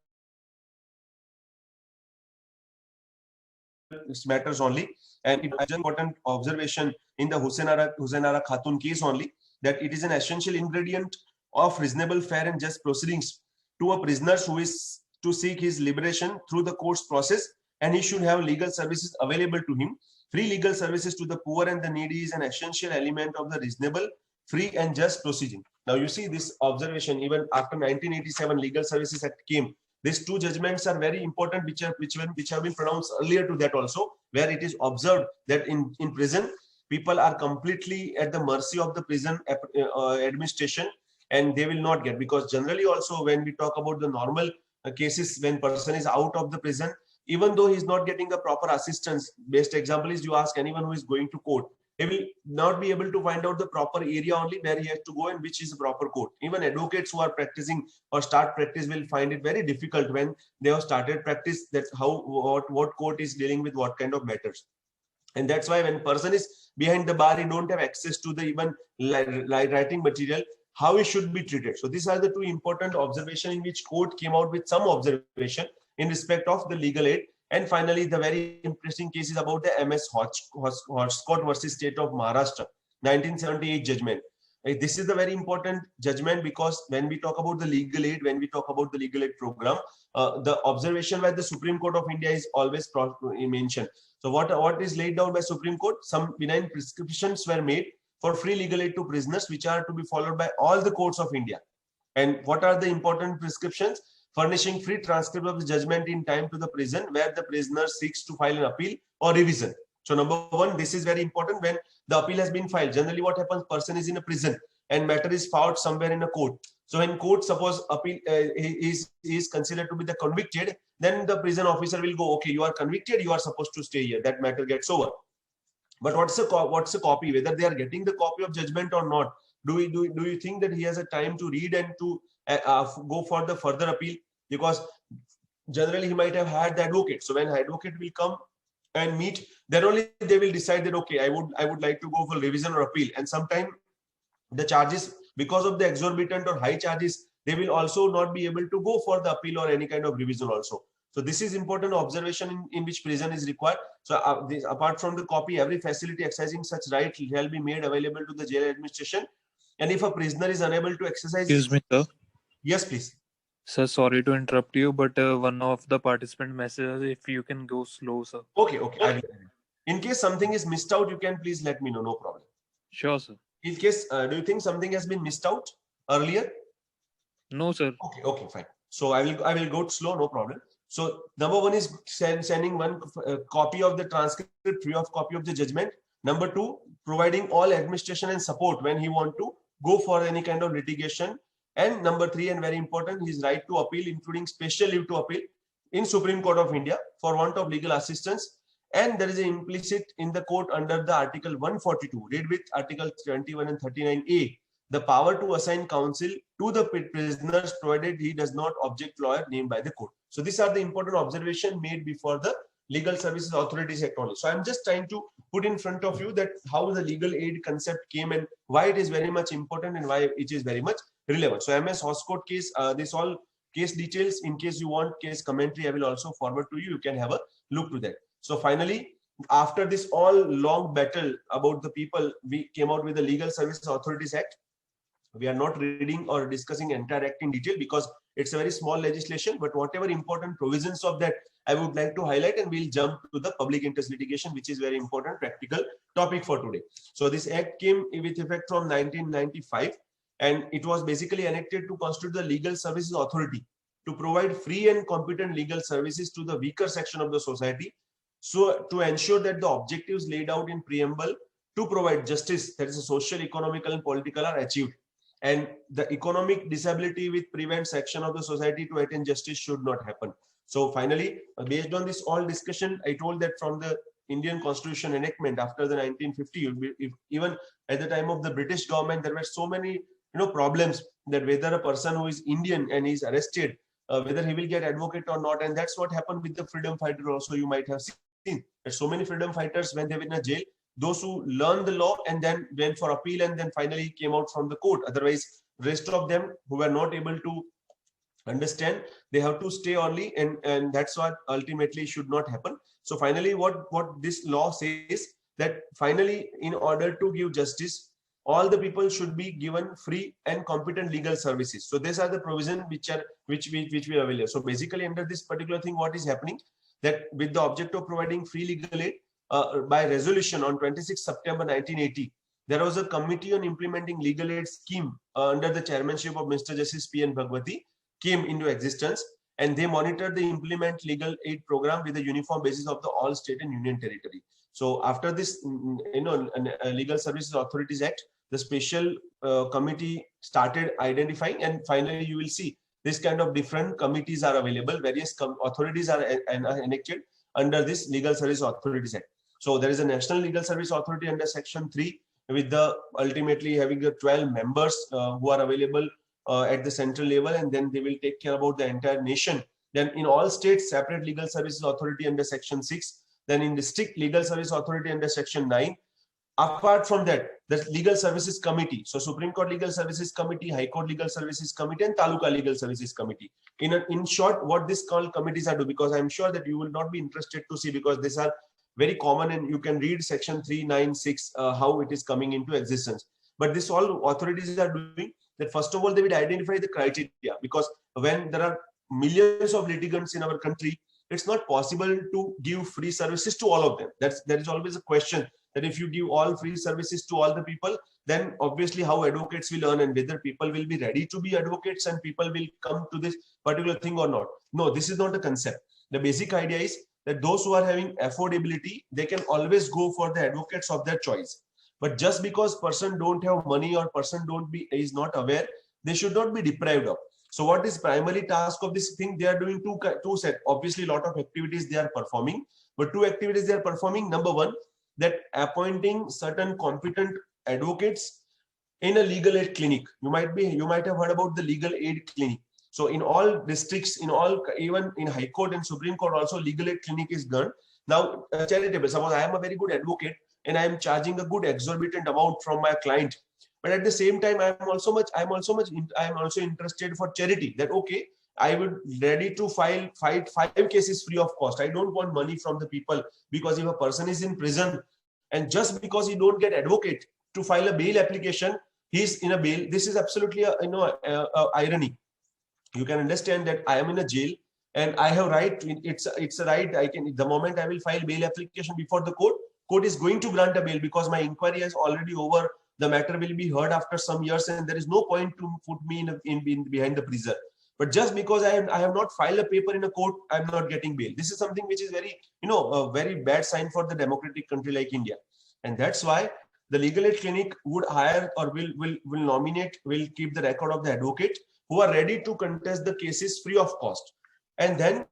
matters only. And it is an important observation in the Hussain Khatun case only, that it is an essential ingredient of reasonable, fair and just proceedings to a prisoner who is to seek his liberation through the court's process, and he should have legal services available to him. Free legal services to the poor and the needy is an essential element of the reasonable, free and just proceeding. Now you see this observation, even after 1987 Legal Services Act came, these two judgments are very important, which have been pronounced earlier to that also, where it is observed that in prison, people are completely at the mercy of the prison administration, and they will not get, because generally also when we talk about the normal cases, when person is out of the prison, even though he is not getting the proper assistance, best example is you ask anyone who is going to court, he will not be able to find out the proper area only where he has to go and which is the proper court. Even advocates who are practicing or start practice will find it very difficult when they have started practice, that how what court is dealing with what kind of matters. And that's why when person is behind the bar, he don't have access to the even writing material, how he should be treated. So these are the two important observations in which court came out with some observation in respect of the legal aid. And finally, the very interesting case is about the MS Horscott versus State of Maharashtra, 1978 judgment. This is the very important judgment, because when we talk about the legal aid, when we talk about the legal aid program, the observation by the Supreme Court of India is always mentioned. So what is laid down by Supreme Court? Some benign prescriptions were made for free legal aid to prisoners, which are to be followed by all the courts of India. And what are the important prescriptions? Furnishing free transcript of the judgment in time to the prison where the prisoner seeks to file an appeal or revision. So number one, this is very important. When the appeal has been filed, generally what happens, person is in a prison and matter is filed somewhere in a court. So in court, suppose appeal is considered to be the convicted, then the prison officer will go, okay, you are convicted, you are supposed to stay here. That matter gets over. But what's a copy? Whether they are getting the copy of judgment or not, do you think that he has a time to read and to go for the further appeal? Because generally he might have had the advocate. So when advocate will come and meet, then only they will decide that okay, I would like to go for revision or appeal. And sometimes the charges, because of the exorbitant or high charges, they will also not be able to go for the appeal or any kind of revision also. So this is important observation in which prison is required. So apart from the copy, every facility exercising such right shall be made available to the jail administration. And if a prisoner is unable to exercise, Excuse me, sir. Yes, please. Sir, sorry to interrupt you, but one of the participant messages, if you can go slow, sir. Okay. I will. In case something is missed out, you can please let me know. No problem. Sure, sir. In case, do you think something has been missed out earlier? No, sir. Okay, fine. So I will go slow, no problem. So number one is sending one copy of the transcript, free of copy of the judgment. Number two, providing all administration and support when he want to go for any kind of litigation. And number three, and very important, his right to appeal, including special leave to appeal in Supreme Court of India for want of legal assistance. And there is an implicit in the court under the Article 142, read with Article 21 and 39A, the power to assign counsel to the prisoners provided he does not object lawyer named by the court. So these are the important observations made before the Legal Services Authorities Act only. So I'm just trying to put in front of you that how the legal aid concept came and why it is very much important and why it is very much relevant. So MS Hoskote case, this all case details, in case you want case commentary, I will also forward to you. You can have a look to that. So finally, after this all long battle about the people, we came out with the Legal Services Authorities Act. We are not reading or discussing entire act in detail because it's a very small legislation, but whatever important provisions of that I would like to highlight, and we'll jump to the public interest litigation, which is very important practical topic for today. So this act came with effect from 1995, and it was basically enacted to constitute the Legal Services Authority to provide free and competent legal services to the weaker section of the society. So to ensure that the objectives laid out in preamble to provide justice, that is social, economical, and political, are achieved. And the economic disability with prevent section of the society to attain justice should not happen. So finally, based on this all discussion, I told that from the Indian Constitution enactment after the 1950, even at the time of the British government, there were so many problems that whether a person who is Indian and is arrested, whether he will get advocate or not. And that's what happened with the freedom fighter also. You might have seen that so many freedom fighters, when they were in a jail, those who learned the law and then went for appeal and then finally came out from the court. Otherwise, rest of them who were not able to understand, they have to stay only, and that's what ultimately should not happen. So finally, what this law says, that finally, in order to give justice, all the people should be given free and competent legal services. So these are the provisions which we are available. So basically, under this particular thing, what is happening, that with the object of providing free legal aid, by resolution on 26 September 1980, there was a committee on implementing legal aid scheme under the chairmanship of Mr. Justice P.N. Bhagwati came into existence, and they monitored the implement legal aid program with a uniform basis of the all state and union territory. So after this, Legal Services Authorities Act, the special committee started identifying, and finally you will see this kind of different committees are available. Various authorities are enacted under this Legal Service Authorities Act. So there is a National Legal Service Authority under Section 3, with the ultimately having the 12 members who are available at the central level, and then they will take care about the entire nation. Then in all states, separate Legal Services Authority under Section 6. Then in district, Legal Service Authority under Section 9. Apart from that, the Legal Services Committee. So Supreme Court Legal Services Committee, High Court Legal Services Committee, and Taluka Legal Services Committee. In short, what these called committees are do, because I'm sure that you will not be interested to see, because these are very common, and you can read Section 396 how it is coming into existence. But this all authorities are doing that. First of all, they will identify the criteria, because when there are millions of litigants in our country, it's not possible to give free services to all of them. There is always a question that if you give all free services to all the people, then obviously how advocates will earn and whether people will be ready to be advocates and people will come to this particular thing or not. No, this is not the concept. The basic idea is that those who are having affordability, they can always go for the advocates of their choice. But just because person don't have money or person is not aware, they should not be deprived of. So what is primary task of this thing? They are doing two set. Obviously, a lot of activities they are performing, but two activities they are performing. Number one, that appointing certain competent advocates in a legal aid clinic. You might have heard about the legal aid clinic. So in all districts, even in High Court and Supreme Court, also legal aid clinic is done. Now, charitable. Suppose I am a very good advocate and I am charging a good exorbitant amount from my client, but at the same time, I am also interested for charity. That okay, I would ready to fight 5 cases free of cost. I don't want money from the people, because if a person is in prison and just because he don't get advocate to file a bail application, he's in a bail. This is absolutely a irony. You can understand that I am in a jail and I have right. It's a right. I can, the moment I will file bail application before the court is going to grant a bail because my inquiry is already over. The matter will be heard after some years, and there is no point to put me in behind the prison. But just because I have not filed a paper in a court, I'm not getting bail. This is something which is very, a very bad sign for the democratic country like India. And that's why the legal aid clinic would hire or will keep the record of the advocate who are ready to contest the cases free of cost. And then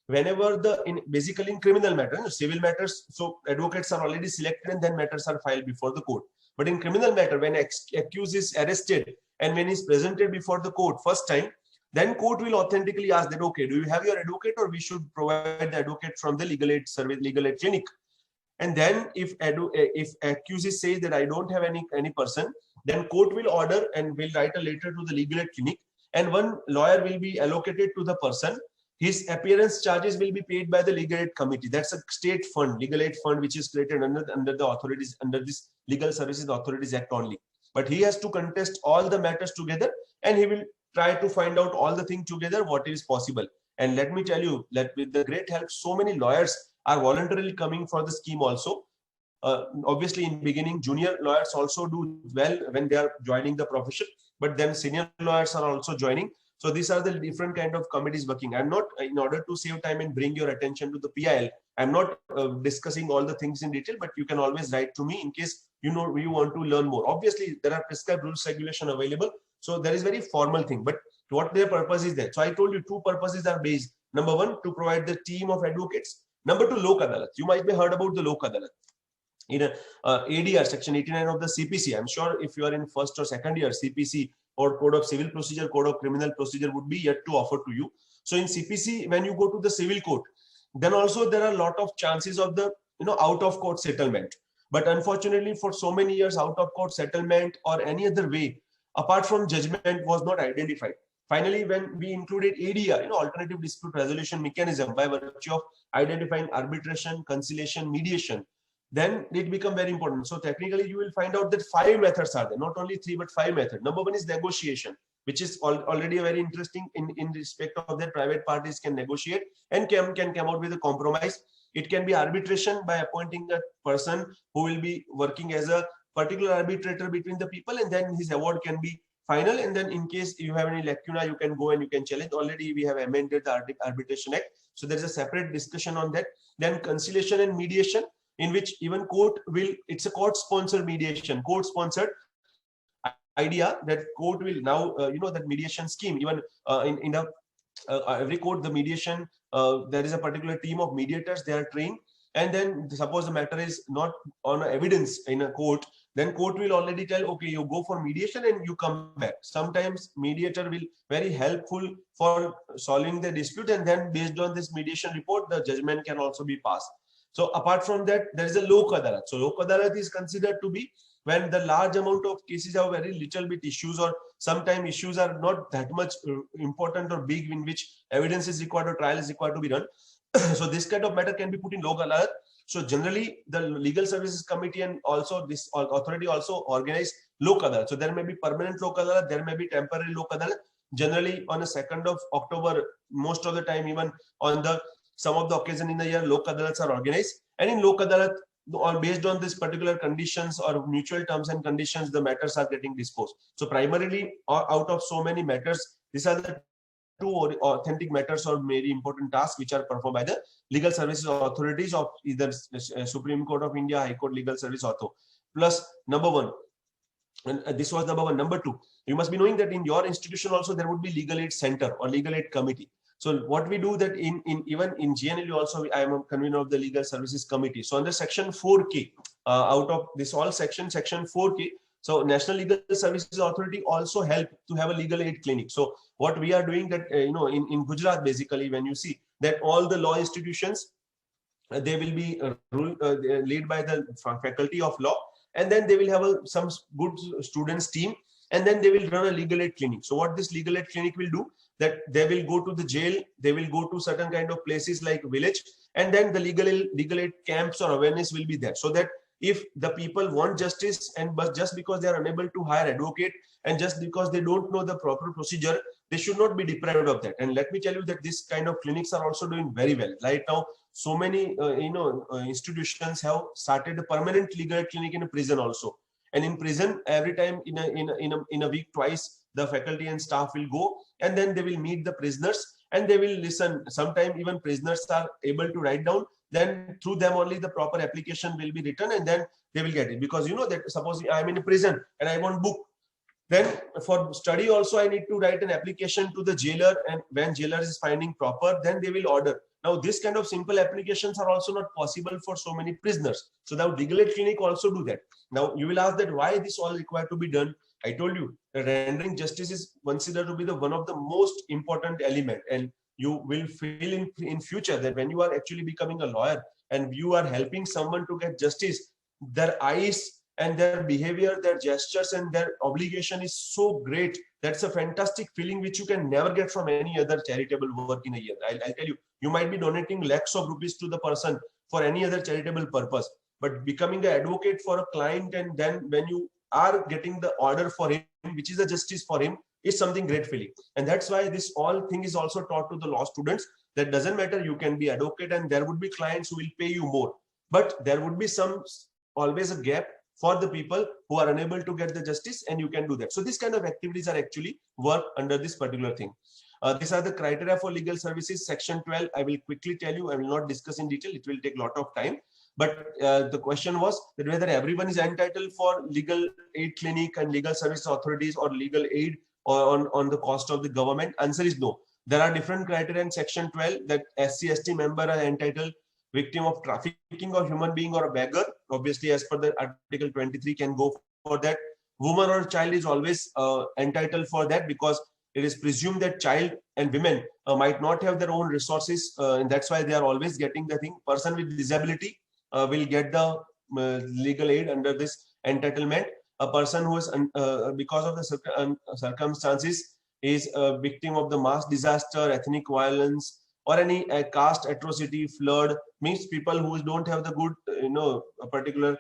whenever basically in criminal matters, civil matters, so advocates are already selected and then matters are filed before the court. But in criminal matter, when accused is arrested and when he's presented before the court first time, then court will authentically ask that, okay, do you have your advocate, or we should provide the advocate from the legal aid service, legal aid clinic. And then if accused says that I don't have any person, then court will order and will write a letter to the legal aid clinic, and one lawyer will be allocated to the person. His appearance charges will be paid by the legal aid committee. That's a state fund, legal aid fund, which is created under the authorities, under this Legal Services Authorities Act only. But he has to contest all the matters together, and he will try to find out all the things together, what is possible. And let me tell you that with the great help, so many lawyers are voluntarily coming for the scheme also. Obviously, in beginning, junior lawyers also do well when they are joining the profession, but then senior lawyers are also joining. So these are the different kind of committees working. I'm not, in order to save time and bring your attention to the PIL, I'm not discussing all the things in detail, but you can always write to me in case you want to learn more. Obviously, there are prescribed rules regulation available. So there is very formal thing, but what their purpose is there. So I told you 2 purposes are based. Number 1, to provide the team of advocates. Number 2, Lok Adalat. You might be heard about the Lok Adalat. In ADR section 89 of the CPC, I'm sure if you are in first or second year, CPC or Code of Civil Procedure, Code of Criminal Procedure would be yet to offer to you. So in CPC, when you go to the civil court, then also there are a lot of chances of the out of court settlement. But unfortunately, for so many years, out of court settlement or any other way apart from judgment was not identified. Finally, when we included ADR, alternative dispute resolution mechanism, by virtue of identifying arbitration, conciliation, mediation, then it become very important. So technically, you will find out that 5 methods are there, not only 3 but 5 methods. Number 1 is negotiation, which is already very interesting in respect of that private parties can negotiate and can come out with a compromise. It can be arbitration by appointing a person who will be working as a particular arbitrator between the people, and then his award can be final. And then in case you have any lacuna, you can go and you can challenge. Already we have amended the Arbitration Act, so there is a separate discussion on that. Then conciliation and mediation, in which even court will, it's a court sponsored mediation, court sponsored idea that court will now that mediation scheme, even in every court, the mediation, there is a particular team of mediators, they are trained. And then suppose the matter is not on evidence in a court, then court will already tell, okay, you go for mediation and you come back. Sometimes mediator will very helpful for solving the dispute, and then based on this mediation report, the judgment can also be passed. So apart from that, there is a Lok Adalat. So Lok Adalat is considered to be when the large amount of cases have very little bit issues, or sometimes issues are not that much important or big, in which evidence is required or trial is required to be done. So this kind of matter can be put in Lok Adalat. So generally, the Legal Services Committee and also this authority also organize Lok Adalat. So there may be permanent Lok Adalat, there may be temporary Lok Adalat. Generally, on the 2nd of October, most of the time, even on some of the occasion in the year, Lok Adalats are organized. And in Lok Adalat, or based on this particular conditions or mutual terms and conditions, the matters are getting disposed. So primarily, out of so many matters, these are the two authentic matters or very important tasks which are performed by the legal services authorities of either Supreme Court of India, High Court Legal Service Author. Plus, number one, and this was number one. Number two, you must be knowing that in your institution also there would be legal aid center or legal aid committee. So what we do that in even in GNLU also, I am a convener of the legal services committee. So under section 4K, out of this all section 4K, so National Legal Services Authority also help to have a legal aid clinic. So what we are doing that, in Gujarat, basically, when you see that all the law institutions, they will be led by the faculty of law, and then they will have some good students team, and then they will run a legal aid clinic. So what this legal aid clinic will do, that they will go to the jail, they will go to certain kind of places like village, and then the legal aid camps or awareness will be there, so that if the people want justice, but just because they are unable to hire advocate, and just because they don't know the proper procedure, they should not be deprived of that. And let me tell you that this kind of clinics are also doing very well right now. So many institutions have started a permanent legal aid clinic in a prison also. And in prison, every time in a week, twice, the faculty and staff will go, and then they will meet the prisoners and they will listen. Sometimes even prisoners are able to write down, then through them only the proper application will be written, and then they will get it. Because that suppose I am in a prison and I want book, then for study also I need to write an application to the jailer, and when jailer is finding proper, then they will order. Now this kind of simple applications are also not possible for so many prisoners. So now legal aid clinic also do that. Now you will ask that why this all required to be done. I told you that rendering justice is considered to be the one of the most important element, and you will feel in future that when you are actually becoming a lawyer and you are helping someone to get justice, their eyes and their behavior, their gestures and their obligation is so great. That's a fantastic feeling which you can never get from any other charitable work in a year. I'll tell you, you might be donating lakhs of rupees to the person for any other charitable purpose, but becoming an advocate for a client, and then when you are getting the order for him, which is a justice for him, is something great feeling. And that's why this all thing is also taught to the law students. That doesn't matter, you can be advocate and there would be clients who will pay you more, but there would be always a gap for the people who are unable to get the justice, and you can do that. So these kind of activities are actually work under this particular thing. These are the criteria for legal services, section 12. I will quickly tell you, I will not discuss in detail, it will take a lot of time. But the question was that whether everyone is entitled for legal aid clinic and legal service authorities or legal aid or on the cost of the government. Answer is no. There are different criteria in section 12 that SC/ST member are entitled, victim of trafficking or human being or a beggar, obviously as per the article 23 can go for that. Woman or child is always entitled for that, because it is presumed that child and women might not have their own resources, and that's why they are always getting the thing. Person with disability will get the legal aid under this entitlement. A person who is because of the circumstances is a victim of the mass disaster, ethnic violence, or any caste atrocity, flood, means people who don't have the good a particular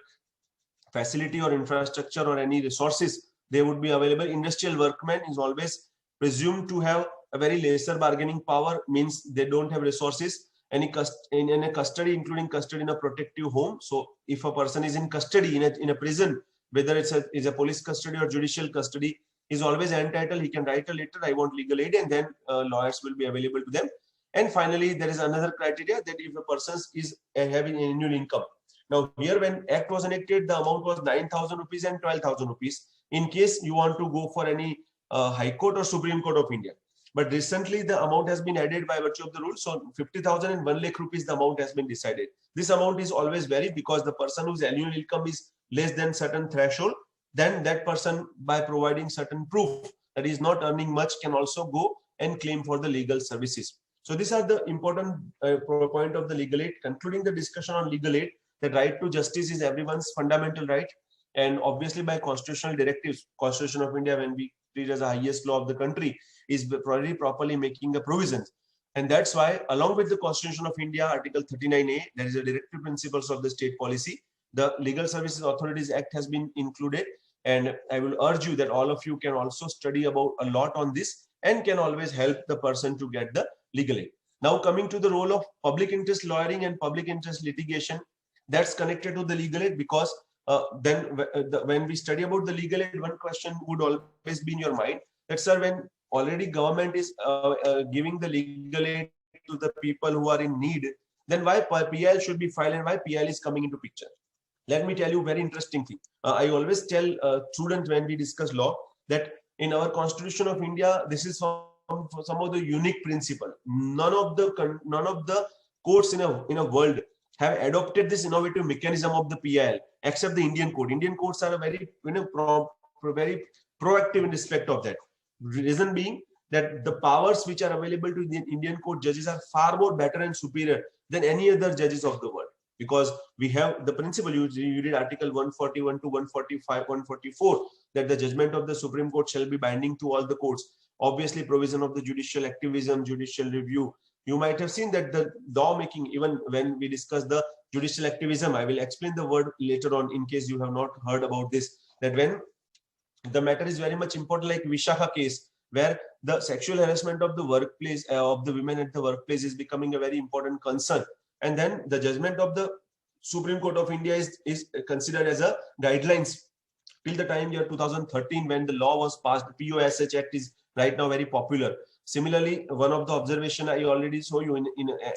facility or infrastructure or any resources, they would be available. Industrial workman is always presumed to have a very lesser bargaining power, means they don't have resources. In a custody, including custody in a protective home. So if a person is in custody in a prison, whether it's a police custody or judicial custody, is always entitled. He can write a letter, I want legal aid, and then lawyers will be available to them. And finally, there is another criteria that if a person is having annual income. Now here, when Act was enacted, the amount was 9,000 rupees and 12,000 rupees in case you want to go for any High Court or Supreme Court of India. But recently the amount has been added by virtue of the rule. So 50,000 and 1 lakh rupees, the amount has been decided. This amount is always vary, because the person whose annual income is less than certain threshold, then that person, by providing certain proof that he is not earning much, can also go and claim for the legal services. So these are the important point of the legal aid. Concluding the discussion on legal aid, the right to justice is everyone's fundamental right. And obviously by constitutional directives, Constitution of India, when we treat as the highest law of the country, is properly making the provisions. And that's why, along with the Constitution of India, Article 39A, there is a directive principles of the state policy. The Legal Services Authorities Act has been included. And I will urge you that all of you can also study about a lot on this and can always help the person to get the legal aid. Now coming to the role of public interest lawyering and public interest litigation. That's connected to the legal aid, because when we study about the legal aid, one question would always be in your mind that, sir, when already government is giving the legal aid to the people who are in need, then why PIL should be filed and why PIL is coming into picture? Let me tell you very interesting thing. I always tell students when we discuss law that in our Constitution of India, this is some of the unique principle. None of the courts in a world have adopted this innovative mechanism of the PIL, except the Indian court. Indian courts are a very very proactive in respect of that. Reason being that the powers which are available to the Indian court judges are far more better and superior than any other judges of the world, because we have the principle, you read article 141 to 145, 144, that the judgment of the Supreme Court shall be binding to all the courts. Obviously, provision of the judicial activism, judicial review. You might have seen that the lawmaking, even when we discuss the judicial activism, I will explain the word later on in case you have not heard about this, that when the matter is very much important, like Vishakha case, where the sexual harassment of the workplace, of the women at the workplace is becoming a very important concern. And then the judgment of the Supreme Court of India is considered as a guidelines till the time year 2013 when the law was passed. The POSH Act is right now very popular. Similarly, one of the observation I already saw you in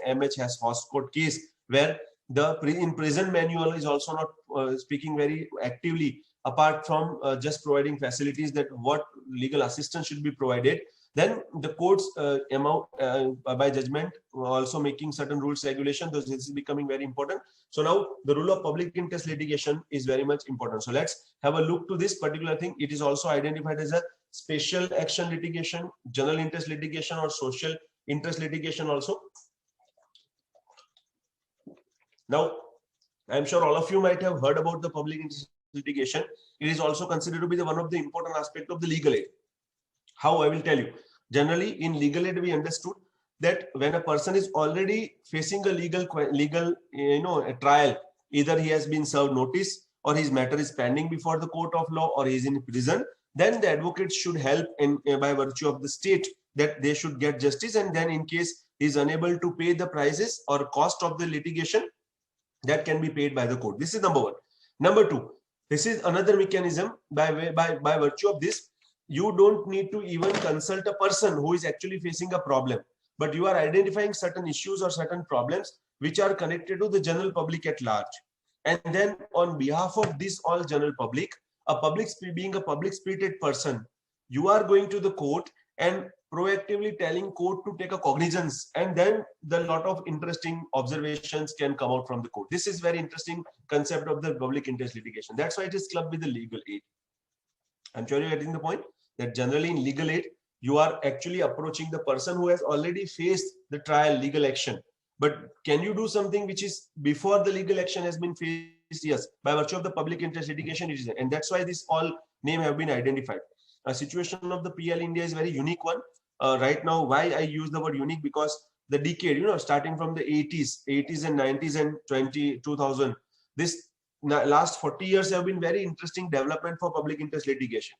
MH Hoscourt case, where the in prison manual is also not speaking very actively, apart from just providing facilities that what legal assistance should be provided. Then the courts by judgment also making certain rules, regulations. This is becoming very important. So now the rule of public interest litigation is very much important. So let's have a look to this particular thing. It is also identified as a special action litigation, general interest litigation, or social interest litigation also. Now, I'm sure all of you might have heard about the public interest litigation. It is also considered to be one of the important aspects of the legal aid. How? I will tell you. Generally, in legal aid, we understood that when a person is already facing a legal a trial, either he has been served notice, or his matter is pending before the court of law, or he is in prison, then the advocate should help by virtue of the state that they should get justice. And then in case he is unable to pay the prices or cost of the litigation, that can be paid by the court. This is number one. Number two, this is another mechanism by virtue of this. You don't need to even consult a person who is actually facing a problem, but you are identifying certain issues or certain problems which are connected to the general public at large. And then on behalf of this all general public, being a public spirited person, you are going to the court and proactively telling court to take a cognizance, and then the lot of interesting observations can come out from the court. This is very interesting concept of the public interest litigation. That's why it is clubbed with the legal aid. I'm sure you're getting the point that generally in legal aid, you are actually approaching the person who has already faced the trial, legal action. But can you do something which is before the legal action has been faced? Yes, by virtue of the public interest litigation, it is. And that's why this all name have been identified. A situation of the PL India is very unique one. Right now, why I use the word unique? Because the decade, starting from the 80s and 90s and 2000, this last 40 years have been very interesting development for public interest litigation.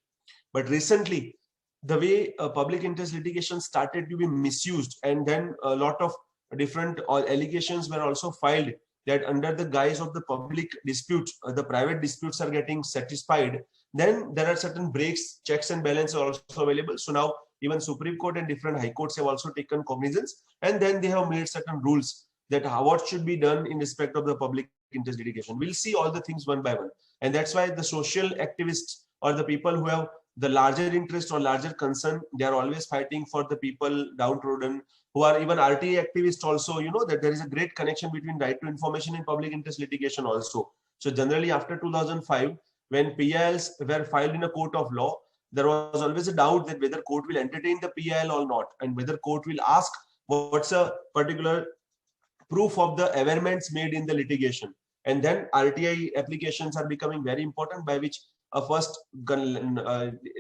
But recently, the way public interest litigation started to be misused, and then a lot of different allegations were also filed that under the guise of the public dispute, the private disputes are getting satisfied. Then there are certain breaks, checks and balances are also available. So now even Supreme Court and different high courts have also taken cognizance, and then they have made certain rules that what should be done in respect of the public interest litigation. We'll see all the things one by one. And that's why the social activists or the people who have the larger interest or larger concern, they are always fighting for the people downtrodden, who are even RTA activists also, that there is a great connection between right to information and public interest litigation also. So generally after 2005, when PILs were filed in a court of law, there was always a doubt that whether court will entertain the PIL or not, and whether court will ask what's a particular proof of the averments made in the litigation. And then RTI applications are becoming very important, by which a first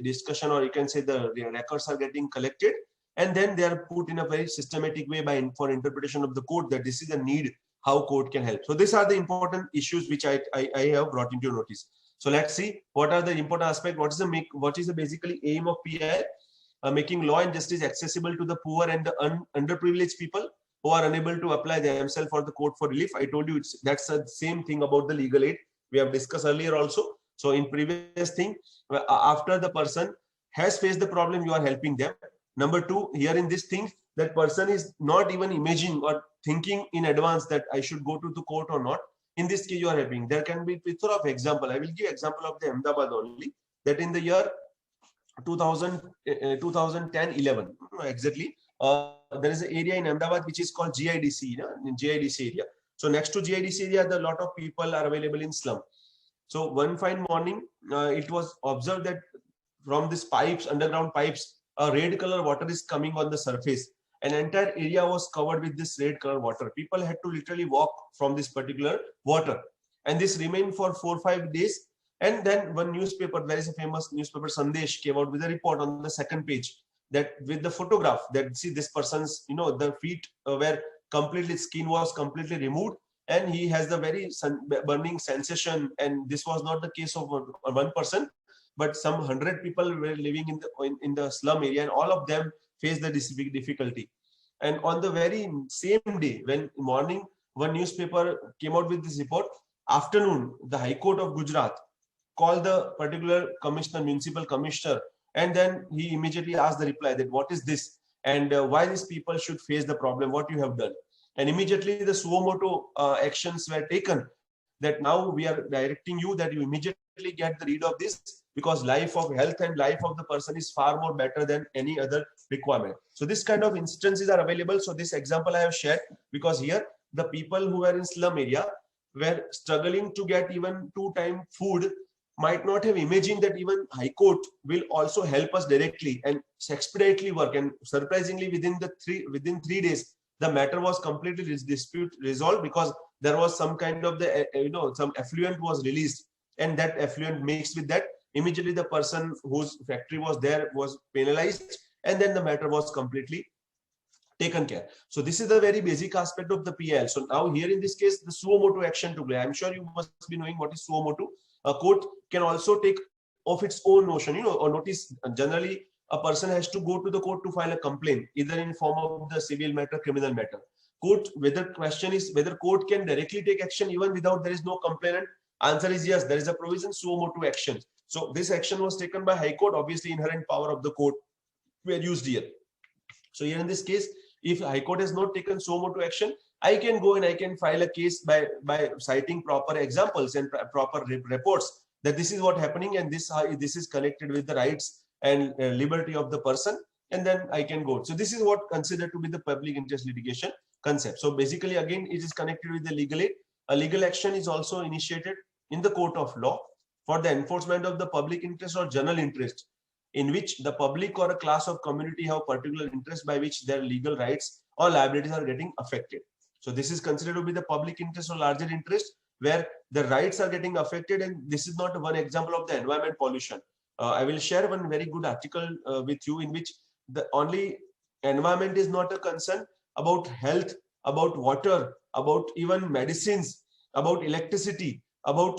discussion, or you can say the records are getting collected, and then they are put in a very systematic way for interpretation of the court, that this is a need, how court can help. So these are the important issues which I have brought into your notice. So let's see what are the important aspects. What is the basically aim of PIL? Making law and justice accessible to the poor and the underprivileged people. who are unable to apply themselves for the court for relief. I told you that's the same thing about the legal aid we have discussed earlier also. So in previous thing, after the person has faced the problem, you are helping them. Number two, here in this thing, that person is not even imagining or thinking in advance that I should go to the court or not. In this case, you are helping. There can be plethora of example. I will give example of the Ahmedabad only. That in the year 2010-11 exactly, there is an area in Ahmedabad which is called GIDC, in GIDC area. So next to GIDC area, the lot of people are available in slum. So one fine morning, it was observed that from these pipes, underground pipes, a red color water is coming on the surface. An entire area was covered with this red color water. People had to literally walk from this particular water, and this remained for 4 or 5 days. And then one newspaper, there is a famous newspaper, Sandesh, came out with a report on the second page that with the photograph that see this person's, the feet were completely, skin was completely removed, and he has the very burning sensation. And this was not the case of one person, but some 100 people were living in the slum area, and all of them faced the difficulty. And on the very same day, when morning one newspaper came out with this report, afternoon the High Court of Gujarat called the particular commissioner, municipal commissioner, and then he immediately asked the reply that what is this, and why these people should face the problem, what you have done. And immediately the suo motu actions were taken, that now we are directing you that you immediately get the rid of this, because life of health and life of the person is far more better than any other requirement. So this kind of instances are available. So this example I have shared because here the people who were in slum area were struggling to get even 2-time food, might not have imagined that even High Court will also help us directly and expeditiously work. And surprisingly, within 3 days, the matter was completely dispute resolved, because there was some kind of some effluent was released, and that effluent mixed with that, immediately the person whose factory was there was penalized, and then the matter was completely taken care. So this is the very basic aspect of the PL. So now here in this case, the suo motu action took place. I'm sure you must be knowing what is suo motu. A court can also take of its own notion, or notice. Generally, a person has to go to the court to file a complaint, either in form of the civil matter, criminal matter. Question is whether court can directly take action even without there is no complainant. Answer is yes. There is a provision suo motu action. So this action was taken by High Court. Obviously, inherent power of the court were used here. So here in this case, if High Court has not taken suo motu action, I can go and I can file a case by citing proper examples and proper reports that this is what happening, and this is connected with the rights and liberty of the person, and then I can go. So this is what considered to be the public interest litigation concept. So basically, again, it is connected with the legal aid. A legal action is also initiated in the court of law for the enforcement of the public interest or general interest, in which the public or a class of community have particular interest by which their legal rights or liabilities are getting affected. So this is considered to be the public interest or larger interest, where the rights are getting affected. And this is not one example of the environment pollution. I will share one very good article with you, in which the only environment is not a concern, about health, about water, about even medicines, about electricity, about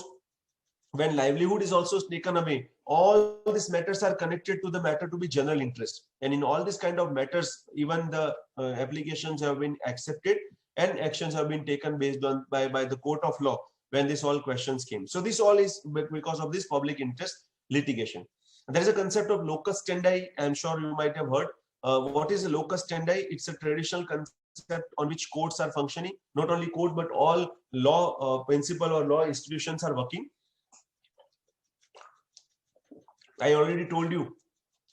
when livelihood is also taken away. All these matters are connected to the matter to be general interest. And in all these kind of matters, even the applications have been accepted and actions have been taken based on by the court of law when this all questions came. So this all is because of this public interest litigation. There is a concept of locus standi. I'm sure you might have heard. What is a locus standi? It's a traditional concept on which courts are functioning. Not only court, but all law principle or law institutions are working. I already told you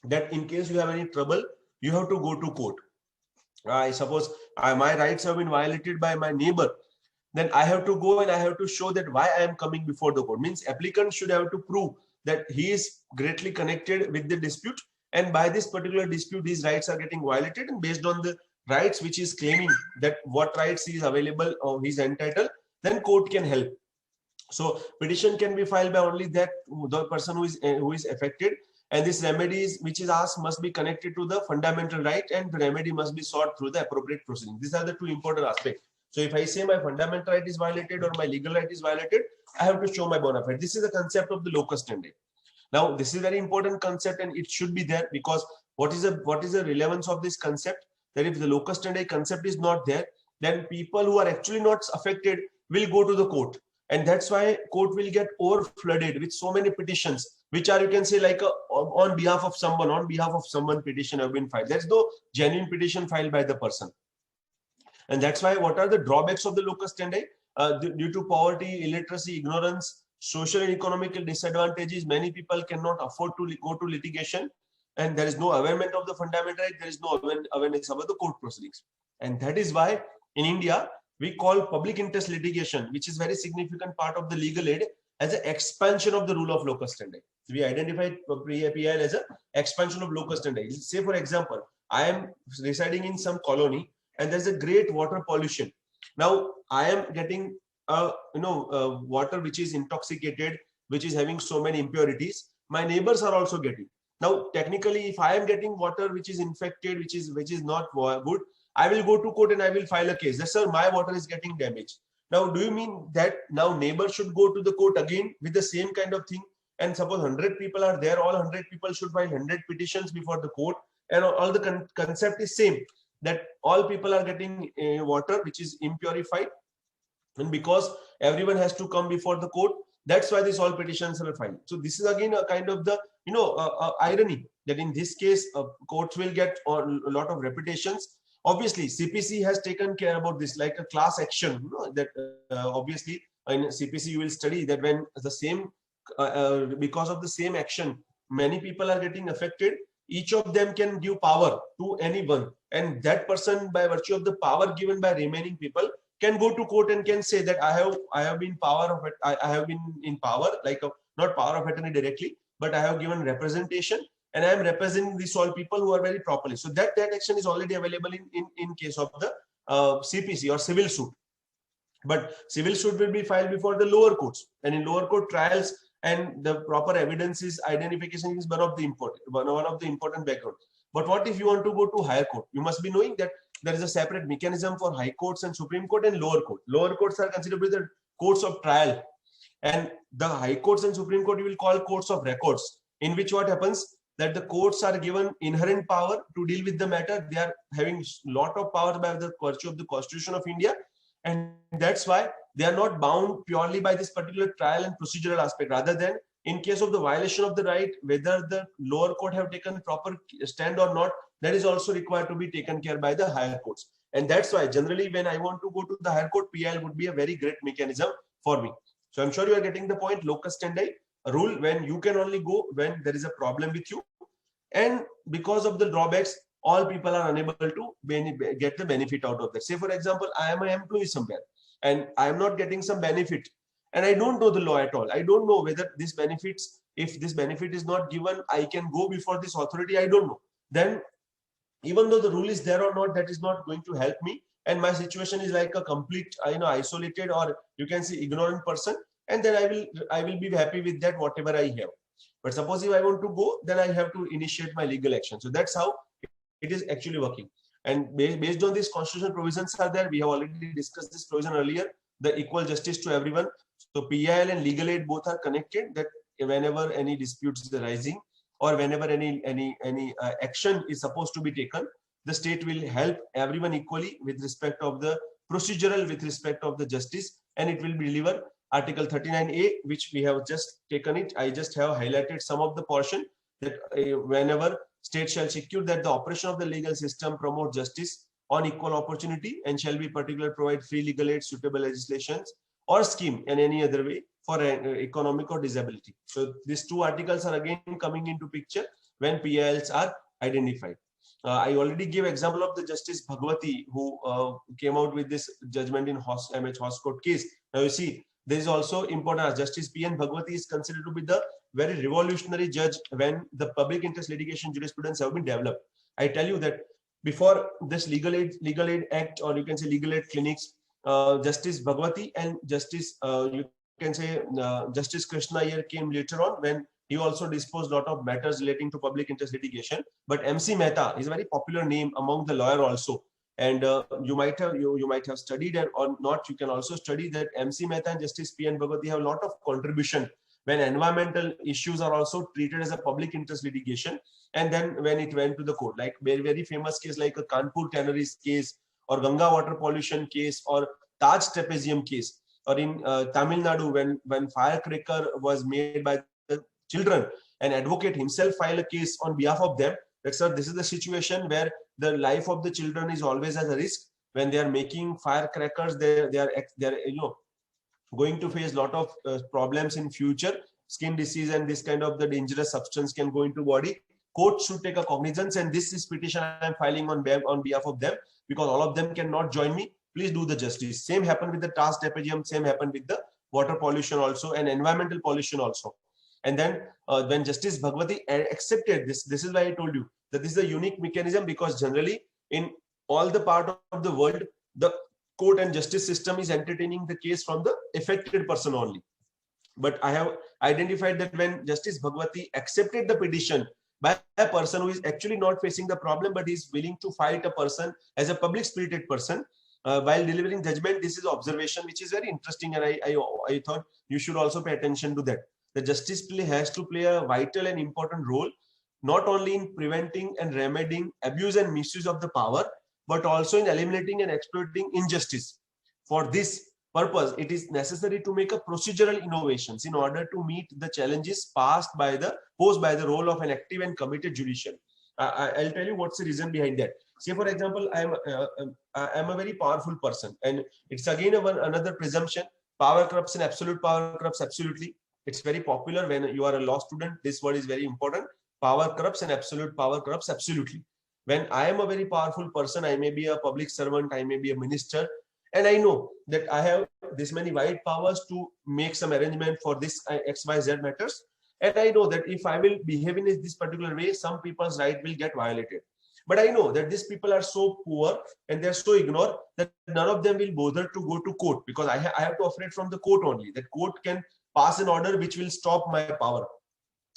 that in case you have any trouble, you have to go to court. I suppose my rights have been violated by my neighbor, then I have to go and I have to show that why I am coming before the court. Means applicant should have to prove that he is greatly connected with the dispute, and by this particular dispute his rights are getting violated, and based on the rights which is claiming that what rights he is available or he is entitled, then court can help. So petition can be filed by only the person who is affected, and this remedies which is asked must be connected to the fundamental right, and the remedy must be sought through the appropriate proceeding. These are the two important aspects. So if I say my fundamental right is violated or my legal right is violated, I have to show my bona fide. This is the concept of the locus standi. Now this is a very important concept, and it should be there, because what is the relevance of this concept? That if the locus standi concept is not there, then people who are actually not affected will go to the court. And that's why court will get over flooded with so many petitions, which are, you can say, like on behalf of someone petition have been filed. There's no genuine petition filed by the person. And that's why, what are the drawbacks of the locus standi? Due to poverty, illiteracy, ignorance, social and economical disadvantages, many people cannot afford to go to litigation, and there is no awareness of the fundamental right, there is no awareness about the court proceedings. And that is why in India, we call public interest litigation, which is very significant part of the legal aid, as an expansion of the rule of locus standi. We identified PIL as an expansion of locus standi. Say, for example, I am residing in some colony and there's a great water pollution. Now I am getting water which is intoxicated, which is having so many impurities. My neighbors are also getting. Now technically, if I am getting water which is infected, which is not good, I will go to court and I will file a case that, sir, my water is getting damaged. Now, do you mean that now neighbors should go to the court again with the same kind of thing? And suppose 100 people are there, all 100 people should file 100 petitions before the court, and all the concept is same, that all people are getting water which is impurified, and because everyone has to come before the court, that's why these all petitions are filed. So this is again a kind of the irony, that in this case courts will get a lot of reputations. Obviously CPC has taken care about this, like a class action, that obviously in CPC you will study that when the same because of the same action many people are getting affected, each of them can give power to anyone, and that person, by virtue of the power given by remaining people, can go to court and can say that I have been in power, like not power of attorney directly, but I have given representation and I am representing these all people who are very properly. So that action is already available in case of the CPC or civil suit. But civil suit will be filed before the lower courts, and in lower court trials and the proper evidence is identification is one of the important background. But what if you want to go to higher court? You must be knowing that there is a separate mechanism for high courts and Supreme Court and lower court. Lower courts are considered to be the courts of trial, and the high courts and Supreme Court you will call courts of records, in which what happens, that the courts are given inherent power to deal with the matter. They are having lot of power by the virtue of the Constitution of India, and that's why they are not bound purely by this particular trial and procedural aspect, rather than in case of the violation of the right, whether the lower court have taken proper stand or not, that is also required to be taken care by the higher courts. And that's why generally when I want to go to the higher court, PIL would be a very great mechanism for me. So I'm sure you are getting the point. Locus standi, a rule when you can only go when there is a problem with you, and because of the drawbacks, all people are unable to get the benefit out of that. Say, for example, I am an employee somewhere and I am not getting some benefit, and I don't know the law at all. I don't know whether this benefits, if this benefit is not given, I can go before this authority. I don't know. Then even though the rule is there or not, that is not going to help me, and my situation is like a complete isolated, or you can say ignorant person, and then I will be happy with that whatever I have. But suppose if I want to go, then I have to initiate my legal action. So that's how it is actually working. And based on these constitutional provisions are there, we have already discussed this provision earlier, the equal justice to everyone. So PIL and legal aid both are connected, that whenever any disputes is arising, or whenever any action is supposed to be taken, the state will help everyone equally with respect of the procedural, with respect of the justice, and it will deliver Article 39A, which we have just taken it. I just have highlighted some of the portion, that whenever state shall secure that the operation of the legal system promote justice on equal opportunity, and shall be particular provide free legal aid, suitable legislations or scheme in any other way for economic or disability. So these two articles are again coming into picture when PILs are identified. I already gave example of the Justice Bhagwati, who came out with this judgment in MH Hoskote case. Now you see, there is also important. Justice P.N. Bhagwati is considered to be the very revolutionary judge when the public interest litigation jurisprudence have been developed. I tell you that before this legal aid act, or you can say legal aid clinics, Justice Bhagwati and Justice Justice Krishna Iyer came later on, when he also disposed a lot of matters relating to public interest litigation. But MC Mehta is a very popular name among the lawyer also. And you might have studied or not. You can also study that MC Mehta and Justice P.N. Bhagwati have a lot of contribution when environmental issues are also treated as a public interest litigation, and then when it went to the court, like very famous case like a Kanpur Tanneries case, or Ganga water pollution case, or Taj trapezium case, or in Tamil Nadu when firecracker was made by the children, an advocate himself filed a case on behalf of them that, sir, this is the situation where the life of the children is always at a risk. When they are making firecrackers, they are going to face a lot of problems in future. Skin disease and this kind of the dangerous substance can go into body. Court should take a cognizance, and this is petition I am filing on behalf of them, because all of them cannot join me. Please do the justice. Same happened with the Taj trapezium, same happened with the water pollution also, and environmental pollution also. And then when Justice Bhagwati accepted this is why I told you that this is a unique mechanism, because generally in all the part of the world, the court and justice system is entertaining the case from the affected person only. But I have identified that when Justice Bhagwati accepted the petition by a person who is actually not facing the problem, but is willing to fight a person as a public spirited person, while delivering judgment, this is observation which is very interesting, and I thought you should also pay attention to that. The justice has to play a vital and important role, not only in preventing and remedying abuse and misuse of the power, but also in eliminating and exploiting injustice. For this purpose, it is necessary to make a procedural innovations in order to meet the challenges posed by the role of an active and committed judiciary. I'll tell you what's the reason behind that. Say, for example, I am a very powerful person, and it's again another presumption. Power corrupts and absolute power corrupts absolutely. It's very popular when you are a law student. This word is very important. Power corrupts and absolute power corrupts absolutely. When I am a very powerful person, I may be a public servant, I may be a minister, and I know that I have this many wide powers to make some arrangement for this XYZ matters. And I know that if I will behave in this particular way, some people's right will get violated. But I know that these people are so poor and they're so ignored that none of them will bother to go to court, because I have to operate from the court only. That court can pass an order which will stop my power.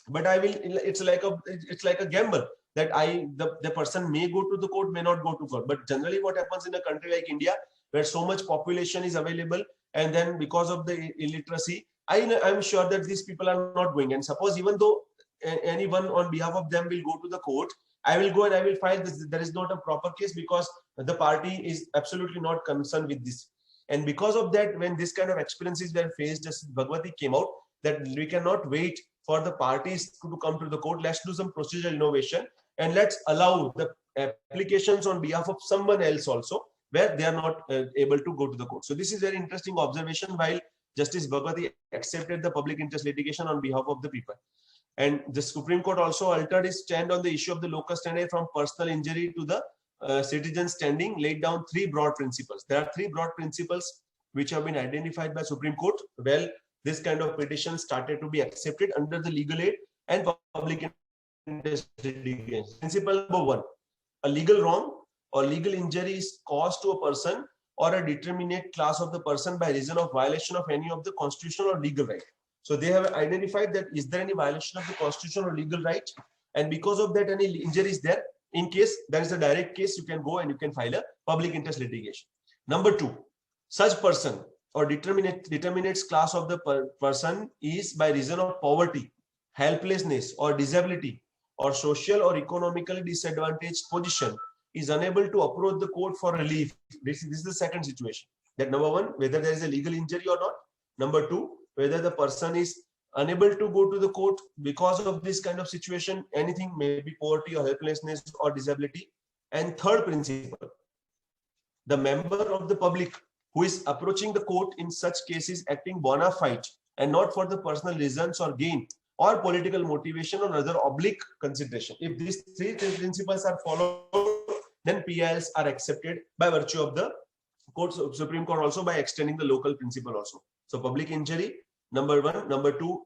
But it's like a gamble that the person may go to the court, may not go to court. But generally what happens in a country like India, where so much population is available, and then because of the illiteracy, I'm sure that these people are not going. And suppose even though anyone on behalf of them will go to the court, I will go and I will file this. There is not a proper case because the party is absolutely not concerned with this. And because of that, when this kind of experiences were faced, Justice Bhagwati came out that we cannot wait for the parties to come to the court. Let's do some procedural innovation, and let's allow the applications on behalf of someone else also, where they are not able to go to the court. So this is very interesting observation, while Justice Bhagwati accepted the public interest litigation on behalf of the people. And the Supreme Court also altered its stand on the issue of the locus standi from personal injury to the citizen standing, laid down three broad principles. There are three broad principles which have been identified by Supreme Court. Well, this kind of petition started to be accepted under the legal aid and public interest litigation. Principle number one: a legal wrong or legal injury is caused to a person or a determinate class of the person by reason of violation of any of the constitutional or legal right. So they have identified that is there any violation of the constitutional or legal right, and because of that any injury is there. In case there is a direct case, you can go and you can file a public interest litigation. Number two, such person or determinates class of the person is by reason of poverty, helplessness or disability or social or economically disadvantaged position is unable to approach the court for relief. This is the second situation. That number one, whether there is a legal injury or not. Number two, whether the person is unable to go to the court because of this kind of situation, anything, maybe poverty or helplessness or disability. And third principle, the member of the public who is approaching the court in such cases acting bona fide and not for the personal reasons or gain or political motivation or other oblique consideration. If these three principles are followed, then PILs are accepted by virtue of the court, Supreme Court also by extending the local principle also. So public injury, number one. Number two,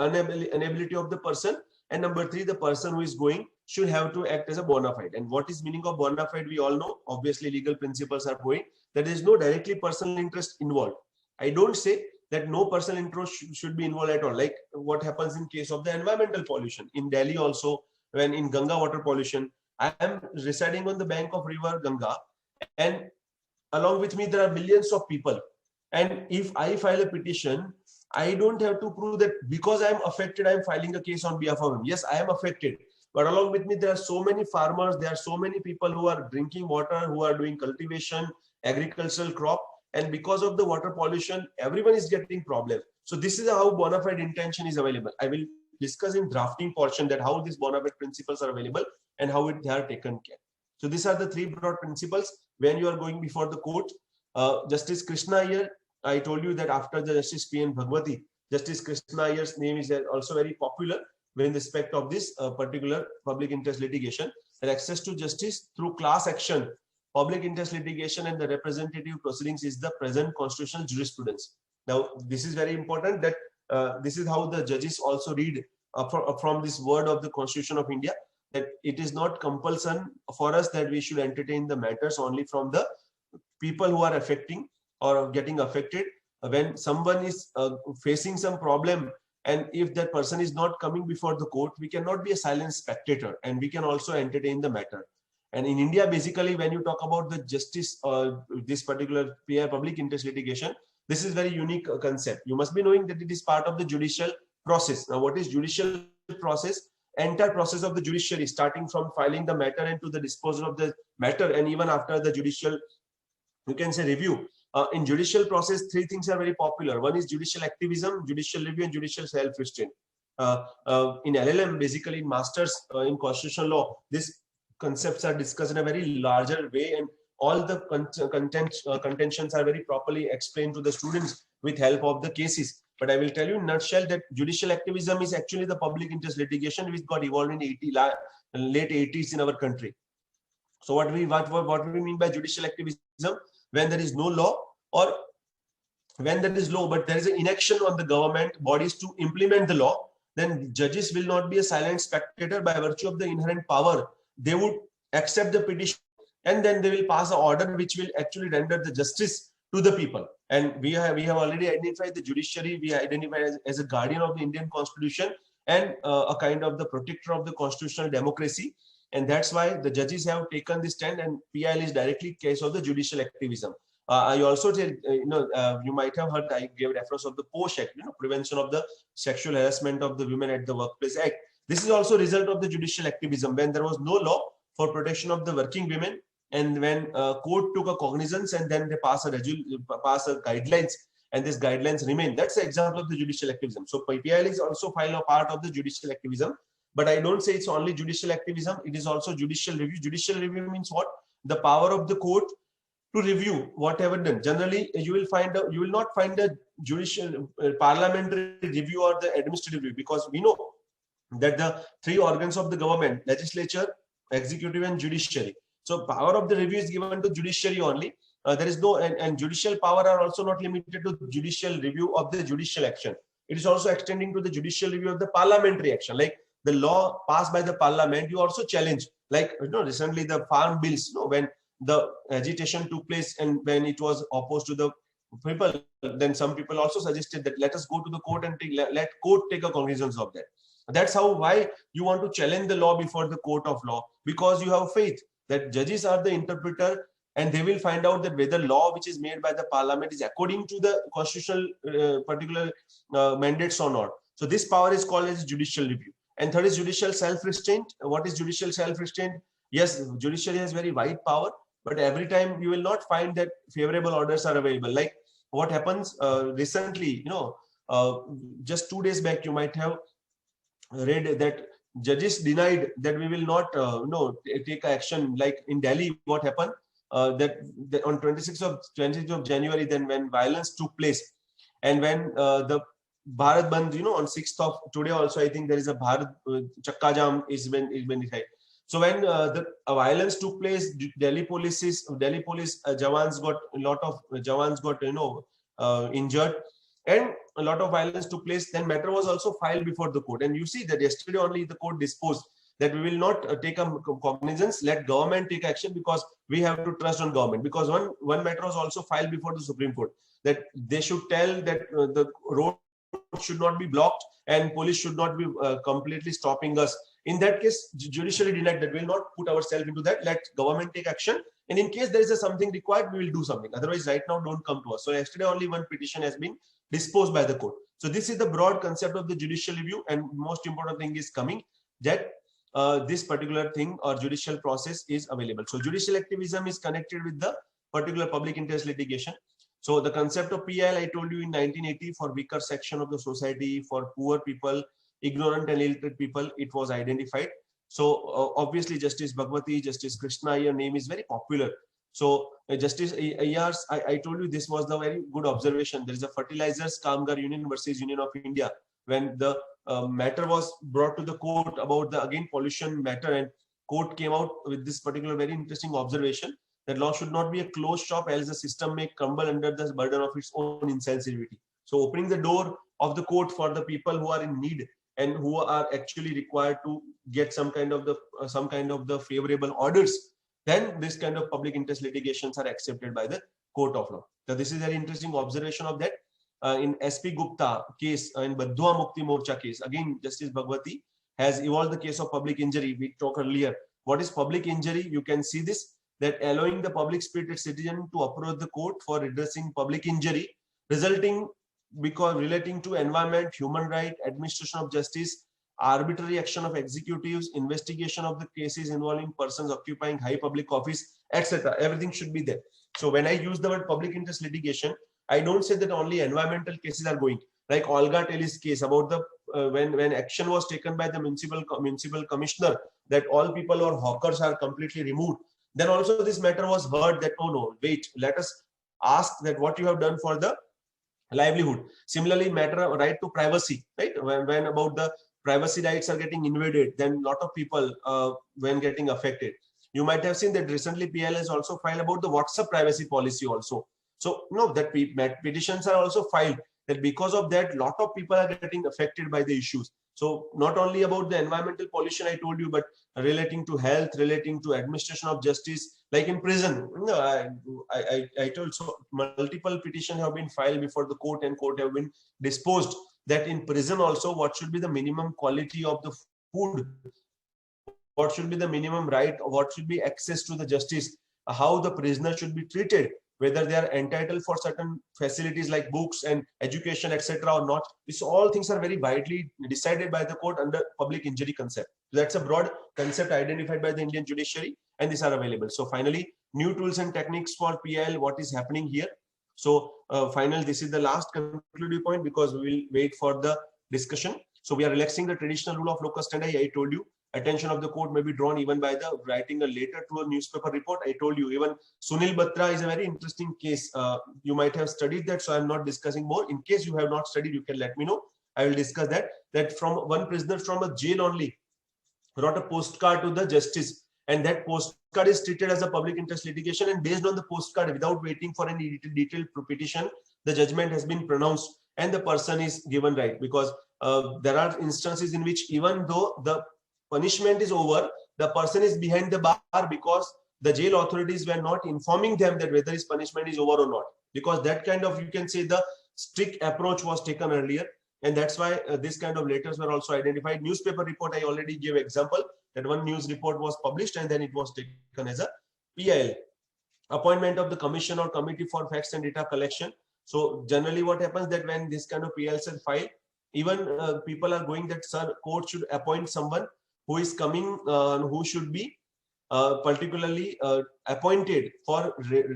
inability of the person. And number three, the person who is going should have to act as a bona fide. And what is meaning of bona fide, we all know. Obviously, legal principles are going. There is no directly personal interest involved. I don't say that no personal interest should be involved at all. Like what happens in case of the environmental pollution. In Delhi also, when in Ganga water pollution, I am residing on the bank of river Ganga, and along with me, there are millions of people. And if I file a petition, I don't have to prove that because I am affected, I am filing a case on behalf of him. Yes, I am affected, But along with me, there are so many farmers, there are so many people who are drinking water, who are doing cultivation, agricultural crop. And because of the water pollution, everyone is getting problem. So this is how bona fide intention is available. I will discuss in drafting portion that how these bona fide principles are available and how they are taken care. So these are the three broad principles when you are going before the court. Justice Krishna Iyer, I told you that after the Justice P.N. Bhagwati, Justice Krishna Iyer's name is also very popular in respect of this particular public interest litigation. And access to justice through class action, public interest litigation and the representative proceedings is the present constitutional jurisprudence. Now, this is very important that this is how the judges also read from this word of the Constitution of India, that it is not compulsion for us that we should entertain the matters only from the people who are affecting or getting affected. When someone is facing some problem, and if that person is not coming before the court, we cannot be a silent spectator, and we can also entertain the matter. And in India, basically, when you talk about the justice or this particular public interest litigation, this is very unique concept. You must be knowing that it is part of the judicial process. Now, what is judicial process? Entire process of the judiciary, starting from filing the matter and to the disposal of the matter, and even after the judicial, you can say, review. In judicial process, three things are very popular. One is judicial activism, judicial review, and judicial self-restraint. In LLM, basically in masters in constitutional law, these concepts are discussed in a very larger way, and all the contentions are very properly explained to the students with help of the cases. But I will tell you in a nutshell that judicial activism is actually the public interest litigation which got evolved in late 80s in our country. So what we mean by judicial activism? When there is no law, or when there is law but there is an inaction on the government bodies to implement the law, then judges will not be a silent spectator. By virtue of the inherent power, they would accept the petition, and then they will pass an order which will actually render the justice to the people. And we have already identified the judiciary, we identify as a guardian of the Indian Constitution and a kind of the protector of the constitutional democracy. And that's why the judges have taken this stand, and PIL is directly case of the judicial activism. I also tell, you might have heard, I gave reference of the POSH Act, Prevention of the Sexual Harassment of the Women at the Workplace Act. This is also a result of the judicial activism when there was no law for protection of the working women, and when court took a cognizance and then they pass a guidelines, and these guidelines remain. That's the example of the judicial activism. So PIL is also a part of the judicial activism. But I don't say it's only judicial activism, it is also judicial review. Judicial review means what? The power of the court to review whatever done. Generally, you will not find a judicial parliamentary review or the administrative review, because we know that the three organs of the government, legislature, executive, and judiciary. So power of the review is given to judiciary only. There is no, and judicial power are also not limited to judicial review of the judicial action. It is also extending to the judicial review of the parliamentary action, like the law passed by the parliament, you also challenge. Like recently the farm bills, when the agitation took place and when it was opposed to the people, then some people also suggested that let us go to the court and let court take a cognizance of that. That's why you want to challenge the law before the court of law, because you have faith that judges are the interpreter, and they will find out that whether law which is made by the parliament is according to the constitutional particular mandates or not. So this power is called as judicial review. And third is judicial self-restraint. What is judicial self-restraint? Yes, judiciary has very wide power, but every time you will not find that favorable orders are available. Like what happens recently, just 2 days back, you might have read that judges denied that we will not take action. Like in Delhi, what happened? That on 26th of January, then when violence took place, and when the Bharat Bandh, on 6th of today also, I think there is a Bharat Chakka Jam is when it had. So when the violence took place, Delhi police Jawans got a lot of Jawans got injured, and a lot of violence took place. Then matter was also filed before the court, and you see that yesterday only the court disposed that we will not take a cognizance, let government take action, because we have to trust on government. Because one matter was also filed before the Supreme Court, that they should tell that the road should not be blocked and police should not be completely stopping us. In that case, judiciary denied that we will not put ourselves into that, let government take action, and in case there is something required, we will do something. Otherwise, right now, don't come to us. So yesterday only one petition has been disposed by the court. So this is the broad concept of the judicial review, and most important thing is coming, that this particular thing or judicial process is available. So judicial activism is connected with the particular public interest litigation. So the concept of PIL, I told you in 1980, for weaker section of the society, for poor people, ignorant and illiterate people, it was identified. So obviously Justice Bhagwati, Justice Krishna, your name is very popular. So Justice Ayers, I told you this was the very good observation. There is a Fertilizers Kamgar Union versus Union of India. When the matter was brought to the court about the again pollution matter, and court came out with this particular very interesting observation that law should not be a closed shop, else the system may crumble under the burden of its own insensitivity. So opening the door of the court for the people who are in need and who are actually required to get some kind of the favorable orders, then this kind of public interest litigations are accepted by the court of law. So this is an interesting observation of that. In SP Gupta case, in Badhua Mukti Morcha case, again Justice Bhagwati has evolved the case of public injury. We talked earlier. What is public injury? You can see this, that allowing the public spirited citizen to approach the court for redressing public injury resulting because relating to environment, human right, administration of justice, arbitrary action of executives, investigation of the cases involving persons occupying high public office, etc. Everything should be there. So when I use the word public interest litigation, I don't say that only environmental cases are going. Like Olga Telly's case about the when action was taken by the municipal commissioner that all people or hawkers are completely removed. Then also this matter was heard that, oh no, wait, let us ask that what you have done for the livelihood. Similarly, matter right to privacy, right? When about the privacy rights are getting invaded, then a lot of people when getting affected. You might have seen that recently PL has also filed about the WhatsApp privacy policy also. So no, that petitions are also filed that because of that, lot of people are getting affected by the issues. So not only about the environmental pollution I told you, but relating to health, relating to administration of justice, like in prison. I told, so multiple petitions have been filed before the court and court have been disposed that in prison also what should be the minimum quality of the food, what should be the minimum right, what should be access to the justice, how the prisoner should be treated, whether they are entitled for certain facilities like books and education, etc. or not. These all things are very widely decided by the court under public injury concept. That's a broad concept identified by the Indian judiciary, and these are available. So finally, new tools and techniques for PIL, what is happening here. So final, this is the last concluding point because we will wait for the discussion. So we are relaxing the traditional rule of locus standi. I told you attention of the court may be drawn even by the writing a letter to a newspaper report. I told you even Sunil Batra is a very interesting case. You might have studied that, so I'm not discussing more. In case you have not studied, you can let me know. I will discuss that. That from one prisoner from a jail only wrote a postcard to the justice, and that postcard is treated as a public interest litigation, and based on the postcard, without waiting for any detailed petition, the judgment has been pronounced and the person is given right. Because there are instances in which even though the punishment is over, the person is behind the bar because the jail authorities were not informing them that whether his punishment is over or not. Because that kind of, you can say, the strict approach was taken earlier. And that's why this kind of letters were also identified. Newspaper report, I already gave example that one news report was published and then it was taken as a PIL. Appointment of the commission or committee for facts and data collection. So generally what happens that when this kind of PILs are filed, even people are going that, sir, court should appoint someone who is coming, who should be particularly appointed for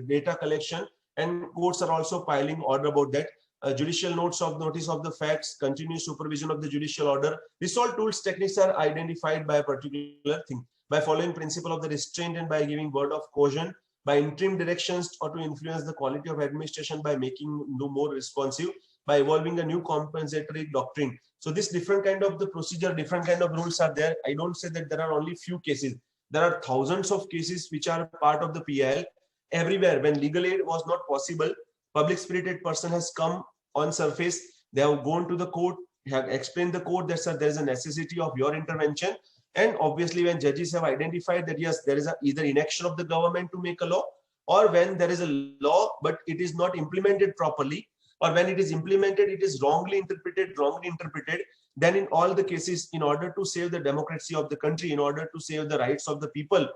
data collection, and courts are also piling order about that. Judicial notice of the facts, continuous supervision of the judicial order. These all tools, techniques are identified by a particular thing, by following principle of the restraint and by giving word of caution, by interim directions or to influence the quality of administration by making more responsive, by evolving a new compensatory doctrine. So this different kind of the procedure, different kind of rules are there. I don't say that there are only few cases. There are thousands of cases which are part of the PIL. Everywhere when legal aid was not possible, public spirited person has come on surface. They have gone to the court, have explained the court that there is a necessity of your intervention. And obviously when judges have identified that yes, there is either inaction of the government to make a law, or when there is a law but it is not implemented properly, or when it is implemented it is wrongly interpreted, then in all the cases, in order to save the democracy of the country, in order to save the rights of the people,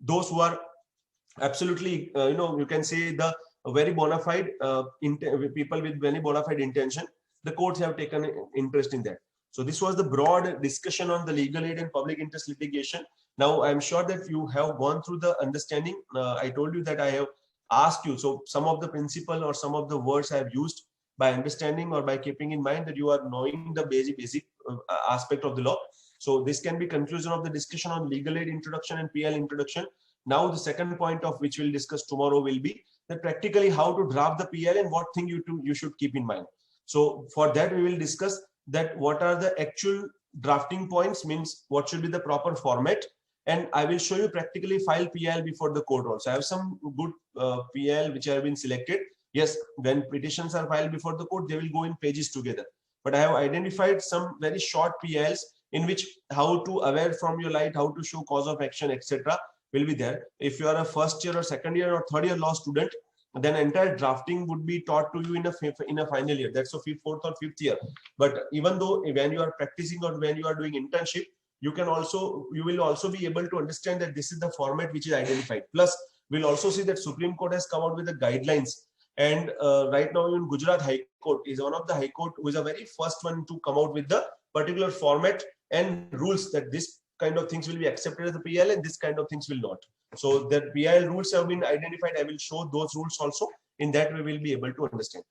those who are absolutely you can say the very bona fide people with very bona fide intention, the courts have taken interest in that. So this was the broad discussion on the legal aid and public interest litigation. Now, I'm sure that you have gone through the understanding. I told you that I have asked you. So some of the principle or some of the words I have used by understanding or by keeping in mind that you are knowing the basic aspect of the law. So this can be conclusion of the discussion on legal aid introduction and PL introduction. Now the second point of which we'll discuss tomorrow will be that practically how to draft the PL and what thing you should keep in mind. So for that we will discuss that what are the actual drafting points, means what should be the proper format, and I will show you practically file PL before the court also. I have some good PL which have been selected. Yes, when petitions are filed before the court, they will go in pages together. But I have identified some very short PLs in which how to aware from your light, how to show cause of action, etc. will be there. If you are a first year or second year or third year law student, then entire drafting would be taught to you in a final year. That's a fourth or fifth year. But even though when you are practicing or when you are doing internship, you will also be able to understand that this is the format which is identified. Plus, we'll also see that Supreme Court has come out with the guidelines. And right now, even Gujarat High Court is one of the High Court who is the very first one to come out with the particular format and rules that this kind of things will be accepted as the PL and this kind of things will not. So the PL rules have been identified. I will show those rules also. In that we will be able to understand.